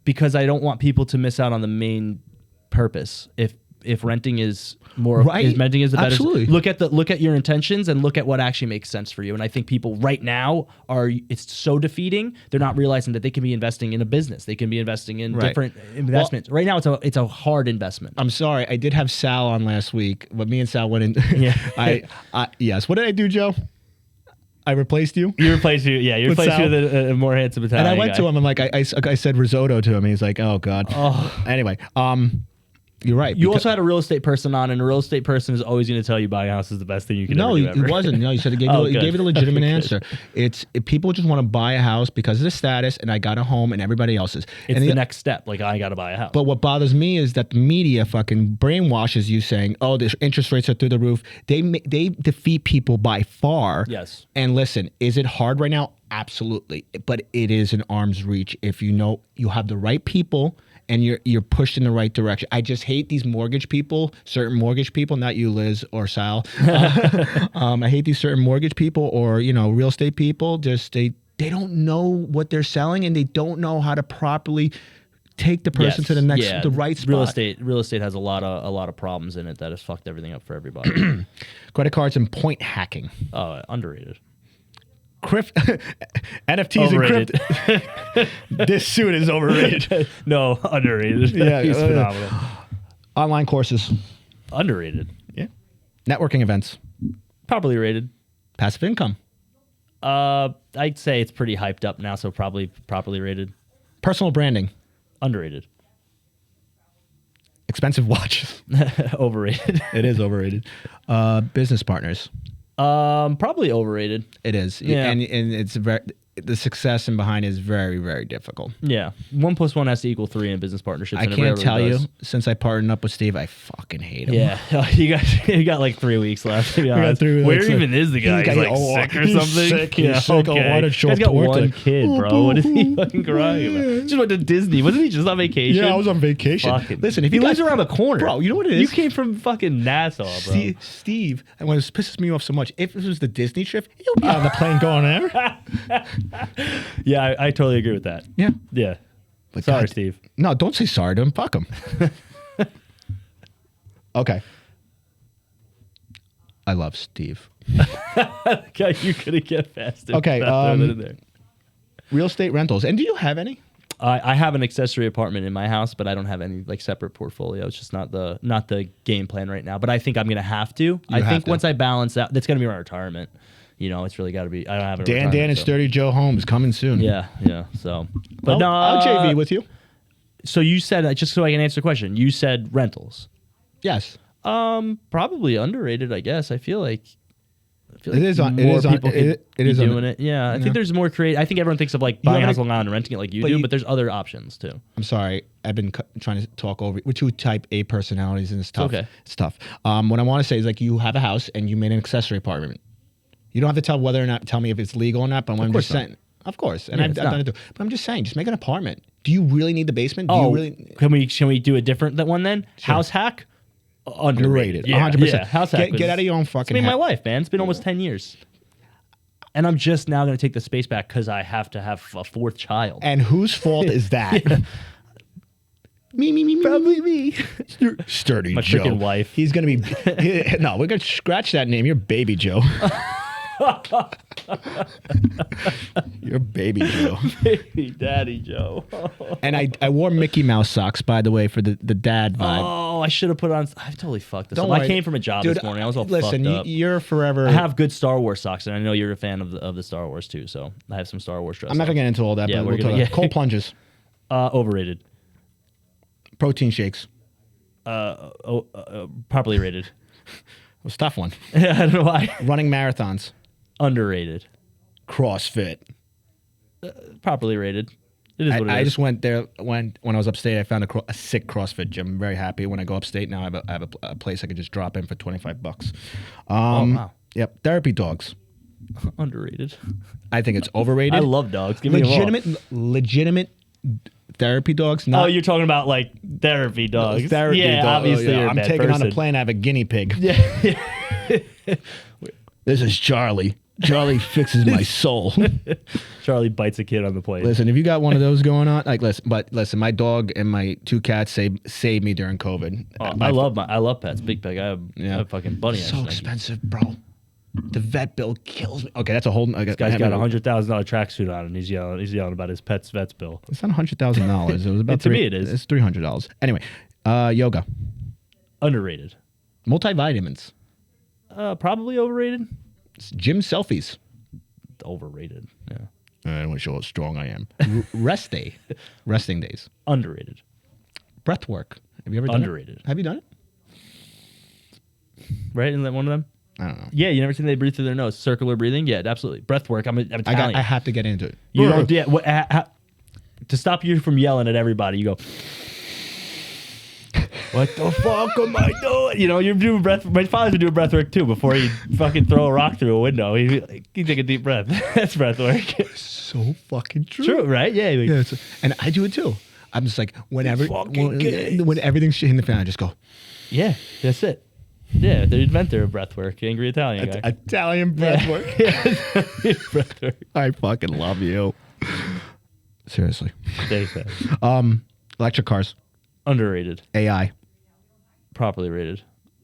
Because I don't want people to miss out on the main purpose. If renting is more Right. is renting is the better. Absolutely. Look at your intentions and look at what actually makes sense for you. And I think people right now it's so defeating. They're not realizing that they can be investing in a business. They can be investing in Right. different investments. Right now it's a hard investment. I'm sorry. I did have Sal on last week, but me and Sal went in. Yeah. Yes. What did I do, Joe? I replaced you. You replaced you With Sal? with a more handsome Italian And I went guy. to him and like I said risotto to him. He's like, oh god. Oh. Anyway, you're right. You because- also had a real estate person on, and a real estate person is always going to tell you buying a house is the best thing you can no, ever do it ever. wasn't. No, you said he gave, Oh, he good. gave it a legitimate Okay, good. answer. It's people just want to buy a house because of the status, and I got a home, and everybody else's. It's and the next step. Like, I got to buy a house. But what bothers me is that the media fucking brainwashes you, saying, "Oh, the interest rates are through the roof." They defeat people by far. Yes. And listen, is it hard right now? Absolutely, but it is an arm's reach if you know you have the right people and you're pushed in the right direction. I just hate these mortgage people, certain mortgage people, not you, Liz or Sal. I hate these certain mortgage people or real estate people. Just they don't know what they're selling and they don't know how to properly take the person to the right spot. Real estate has a lot of problems in it that has fucked everything up for everybody. Credit cards and point hacking. Underrated. NFTs Overrated. and crypto. This suit is overrated. No, underrated. Yeah, He's phenomenal. Online courses. Underrated. Yeah. Networking events. Properly rated. Passive income. I'd say it's pretty hyped up now, so probably properly rated. Personal branding. Underrated. Expensive watches. Overrated. It is overrated. Business partners. Probably overrated. It is. Yeah. And it's the success in behind is very, very difficult. Yeah. 1 + 1 has to equal 3 in business partnerships. I and it can't rarely tell does. you, since I partnered up with Steve, I fucking hate him. Yeah, you got like 3 weeks left. To be honest, 3 weeks where left. even is the guy? He's like sick or something. He's sick. Oh, why did show He's up got to work one today? kid, bro. What is he fucking crying about? Just went to Disney. Wasn't he just on vacation? Yeah, I was on vacation. Fucking, Listen, if he you lives guys- around the corner, Bro, you know what it is? You came from fucking Nassau, bro. Steve, and what pisses me off so much, if this was the Disney trip, he'll be on the plane going there. Yeah, I totally agree with that. Yeah. Yeah. But Sorry, God- Steve. No, don't say sorry to him. Fuck him. Okay. I love Steve. God, you couldn't get past it. Okay, without throwing it in there. Real estate rentals. And do you have any? I have an accessory apartment in my house, but I don't have any like separate portfolio. It's just not the game plan right now. But I think I'm gonna have to. I have think to. once I balance out, that's gonna be my retirement. You know, it's really got to be. I don't have a Dan retirement, and so. Sturdy Joe Holmes coming soon. Yeah. So, but no, I'll JV with you. So you said just so I can answer the question. You said rentals. Yes. Probably underrated. I guess. I feel like It is on- it more is on- people it- could it be is on- doing it. Yeah, I Yeah. think there's more creative. I think everyone thinks of like buying a have house a- on Long Island and renting it like you but do, you- but there's other options too. I'm sorry. I've been trying to talk over. We're two type A personalities, and it's tough. okay. It's tough. What I want to say is like you have a house and you made an accessory apartment. You don't have to tell whether or not tell me if it's legal or not. But I'm course just not. saying, of course, and Yeah, I've it's done not. it too. But I'm just saying, just make an apartment. Do you really need the basement? Do Oh, you really? can we do a different one then? House hack. Underrated. Yeah, 100%. yeah. House hack. Get out of your own It's fucking. been my head. life, man. It's been almost 10 years. And I'm just now going to take the space back because I have to have a 4th child. And whose fault is that? Me. Probably me. Sturdy My Joe. freaking wife. He's gonna be. No, we're gonna scratch that name. You're Baby Joe. You're Baby Joe. Baby Daddy Joe. And I wore Mickey Mouse socks, by the way, for the dad vibe. Oh, I should have put on. I totally fucked this Don't up. I worry. came from a job Dude, this morning. I was all listen, fucked up. you're forever. I have good Star Wars socks, and I know you're a fan of the Star Wars too. So I have some Star Wars dress. I'm not gonna get into all that, Yeah, but we're we'll gonna- talk about yeah. cold plunges, Overrated. protein shakes. Properly rated. It was a tough one. I don't know why. Running marathons, Underrated. CrossFit. Properly rated. It is what it is. I just went there when I was upstate. I found a sick CrossFit gym. I'm very happy. When I go upstate now, I have a place I could just drop in for $25. wow. Yep. Therapy dogs. Underrated. I think it's overrated. I love dogs. Give me a legitimate therapy dogs. Oh, Not you're talking about like therapy dogs. therapy yeah, dog- obviously yeah, you're a I'm bad taking on a person. plane. I have a guinea pig. Yeah. This is Charlie. Charlie fixes my soul. Charlie bites a kid on the plane. Listen, if you got one of those going on, like listen, my dog and my 2 cats saved me during COVID. I love pets. Big pig. I have a fucking bunny. So actually. expensive, bro. The vet bill kills me. Okay, that's a whole. This guy's got a $100,000 tracksuit on, and he's yelling about his vet's bill. It's not $100,000. It was about To me, it is. It's $300. Anyway, yoga, Underrated. multivitamins, Probably overrated. gym selfies. Overrated. Yeah. I don't want to show how strong I am. Resting days, Underrated. breath work. Have you ever done Underrated. it? Have you done it? Right? Isn't that one of them? I don't know. Yeah, you never seen they breathe through their nose. Circular breathing? Yeah, absolutely. Breath work. I'm Italian. I have to get into it. You don't, yeah, to stop you from yelling at everybody, you go, what the fuck am I doing? You know, you're doing breath. My father's been doing breath work too before he fucking throw a rock through a window. He take a deep breath. That's breath work. So fucking true. True, right? Yeah. Like, Yeah, and I do it too. I'm just like whenever fucking kidding. when everything's shit in the fan, I just go yeah, that's it. Yeah, the inventor of breath work, angry Italian guy. Italian breath work. Breath work. I fucking love you. Seriously. There's that. Electric cars, Underrated. AI. Properly rated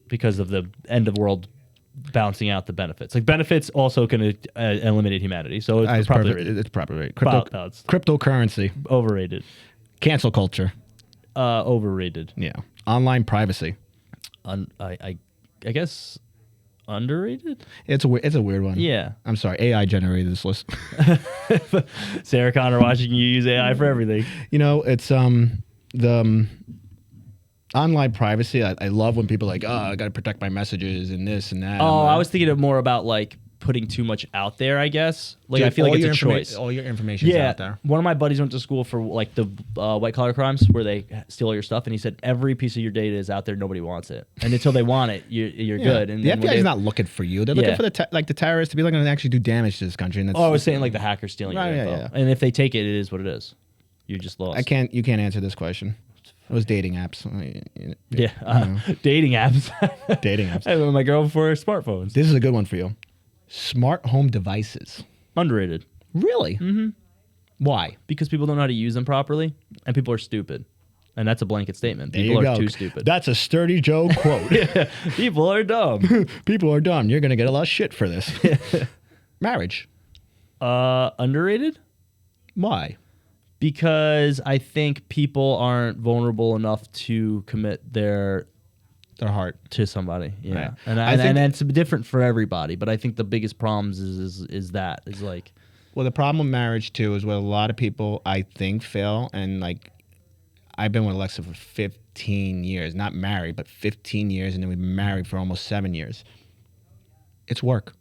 because of the end of world balancing out the benefits. Like benefits also can eliminate humanity. So it's It's properly perfect. rated. It's properly rated. Balanced. Cryptocurrency. Overrated. Cancel culture. Overrated. Yeah. Online privacy. I guess underrated. It's a weird one. Yeah. I'm sorry. AI generated this list. Sarah Connor watching you use AI for everything. You know, it's the online privacy. I love when people are like, oh, I got to protect my messages and this and that. Oh, I was thinking of more about like putting too much out there, I guess. Like Dude, I feel like it's a your choice. all your information's out there. One of my buddies went to school for like the white collar crimes where they steal all your stuff, and he said every piece of your data is out there. Nobody wants it, and until they want it, you're good. And the then when FBI is not looking for you. They're looking Yeah. for the terrorists to be looking to actually do damage to this country. And that's, Oh, I was saying like the hacker stealing Right, your yeah, info. yeah. And if they take it, it is what it is. You just lost. You can't answer this question. It was dating apps. Yeah, dating apps. Dating apps. I met my girl before smartphones. This is a good one for you. Smart home devices. Underrated. Really? Mm-hmm. Why? Because people don't know how to use them properly, and people are stupid. And that's a blanket statement. There People you are go. too stupid. That's a Sturdy Joe quote. People are dumb. People are dumb. You're going to get a lot of shit for this. Marriage. Underrated? Why? Because I think people aren't vulnerable enough to commit their heart to somebody. Yeah. Right. And and it's different for everybody, but I think the biggest problems is like Well, the problem with marriage too is what a lot of people I think fail, and like I've been with Alexa for 15 years, not married, but 15 years, and then we've been married for almost 7 years. It's work.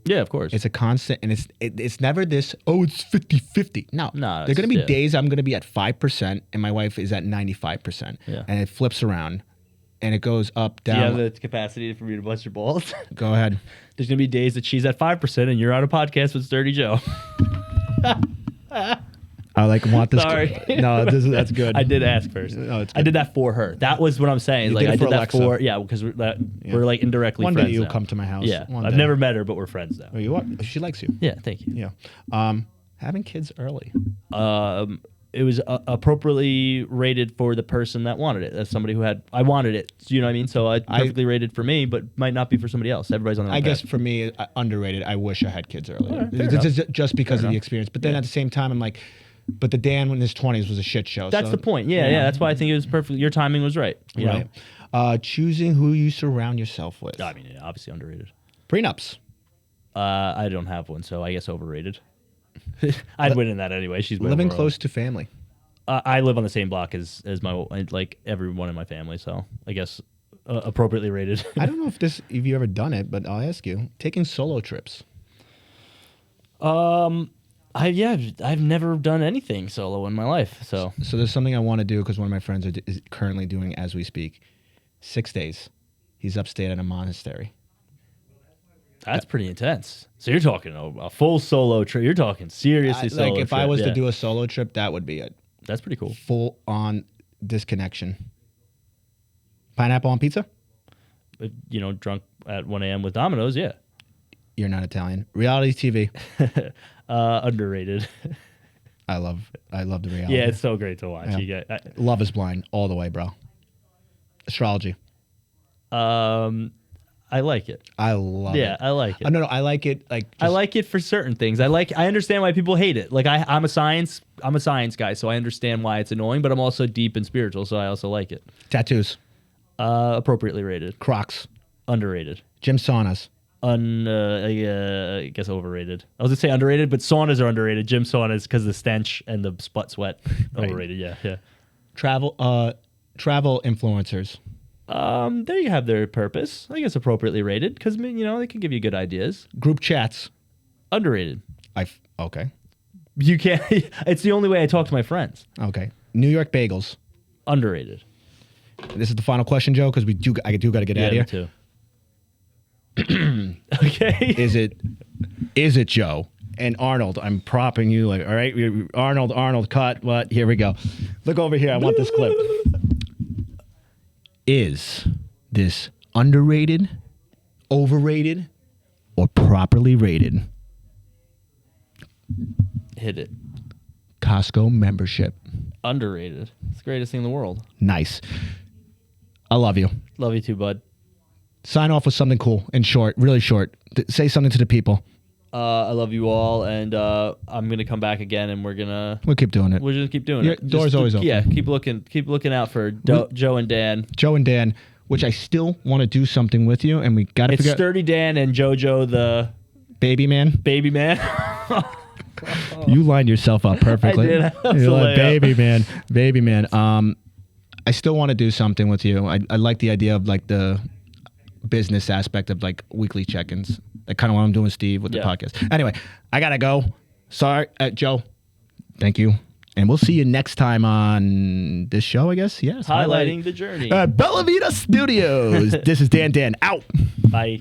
yeah, of course. It's a constant, and it's never this, oh, it's 50-50. No. No, There are it's- going to be yeah. days I'm going to be at 5%, and my wife is at 95%. Yeah. And it flips around, and it goes up, Do you down. have the capacity for me to bust your balls? Go ahead. There's gonna be days that she's at 5% and you're on a podcast with Sturdy Joe. I want this. Sorry. No, that's good. I did ask first. No, it's I did that for her. That was what I'm saying. You Like did it I for did that Alexa. for because we're like indirectly One friends. day you'll now. come to my house. Yeah, One I've day. never met her, but we're friends now. Oh, you are? She likes you. Yeah, thank you. Yeah. Having kids early. It was appropriately rated for the person that wanted it. As somebody who I wanted it. You know what I mean? So perfectly rated for me, but might not be for somebody else. Everybody's on their own I guess path. for me, underrated. I wish I had kids early. All right, fair Just because Fair of the enough. experience. But then at the same time, I'm like, but the Dan in his 20s was a shit show. That's so, the point. Yeah. That's why I think it was perfect. Your timing was right. You Right. Choosing who you surround yourself with. know? I mean, yeah, obviously underrated. Prenups. I don't have one, so I guess overrated. I'd win in that anyway. She's way Living overall. close to family. I live on the same block as my like everyone in my family, so I guess appropriately rated. I don't know if you ever done it, but I'll ask you. Taking solo trips. I've never done anything solo in my life, so So there's something I want to do because one of my friends is currently doing as we speak. 6 days. He's upstate at a monastery. that's pretty intense. So you're talking a full solo trip. You're talking seriously solo. Like if I trip, was yeah. to do a solo trip, that would be it. that's pretty cool. Full on disconnection. Pineapple on pizza? But, drunk at 1 a.m. with Domino's, yeah. You're not Italian. Reality TV. Underrated. I love the reality. Yeah, it's so great to watch. Yeah. You get, Love is Blind all the way, bro. Astrology. I like it. I love it. Yeah, I like it. No, I like it. Like I like it for certain things. I understand why people hate it. Like I'm a science guy, so I understand why it's annoying, but I'm also deep and spiritual, so I also like it. tattoos, Appropriately rated. Crocs, Underrated. gym saunas. I guess overrated. I was gonna say underrated, but saunas are underrated. Gym saunas because of the stench and the butt sweat. Right. Overrated, yeah. Travel influencers. There you have their purpose. I guess appropriately rated because they can give you good ideas. Group chats. Underrated. Okay. You can't. It's the only way I talk to my friends. Okay. New York bagels. Underrated. This is the final question, Joe, because I do got to get out of here. Too. Okay. Is it Joe and Arnold? I'm propping you like, all right, Arnold, cut. What? Here we go. Look over here. I want this clip. Is this underrated, overrated, or properly rated? Hit it. Costco membership. Underrated. It's the greatest thing in the world. Nice. I love you. Love you too, bud. Sign off with something cool and short, really short. Say something to the people. I love you all, and I'm gonna come back again, and We'll keep doing it. we're just keep doing it. Door's always open. Yeah, keep looking out for Joe and Dan. Joe and Dan, which I still want to do something with you, and we got to It's figure out. Sturdy Dan and JoJo the Baby man. baby man. You lined yourself up perfectly. I did. That was You're a like, layup. baby man. I still want to do something with you. I like the idea of like the business aspect of like weekly check-ins. Like kind of what I'm doing with Steve with the podcast. Anyway, I gotta go. Sorry, Joe. Thank you, and we'll see you next time on this show. I guess yes. Highlighting the journey. Bella Vita Studios. This is Dan. Out. Bye.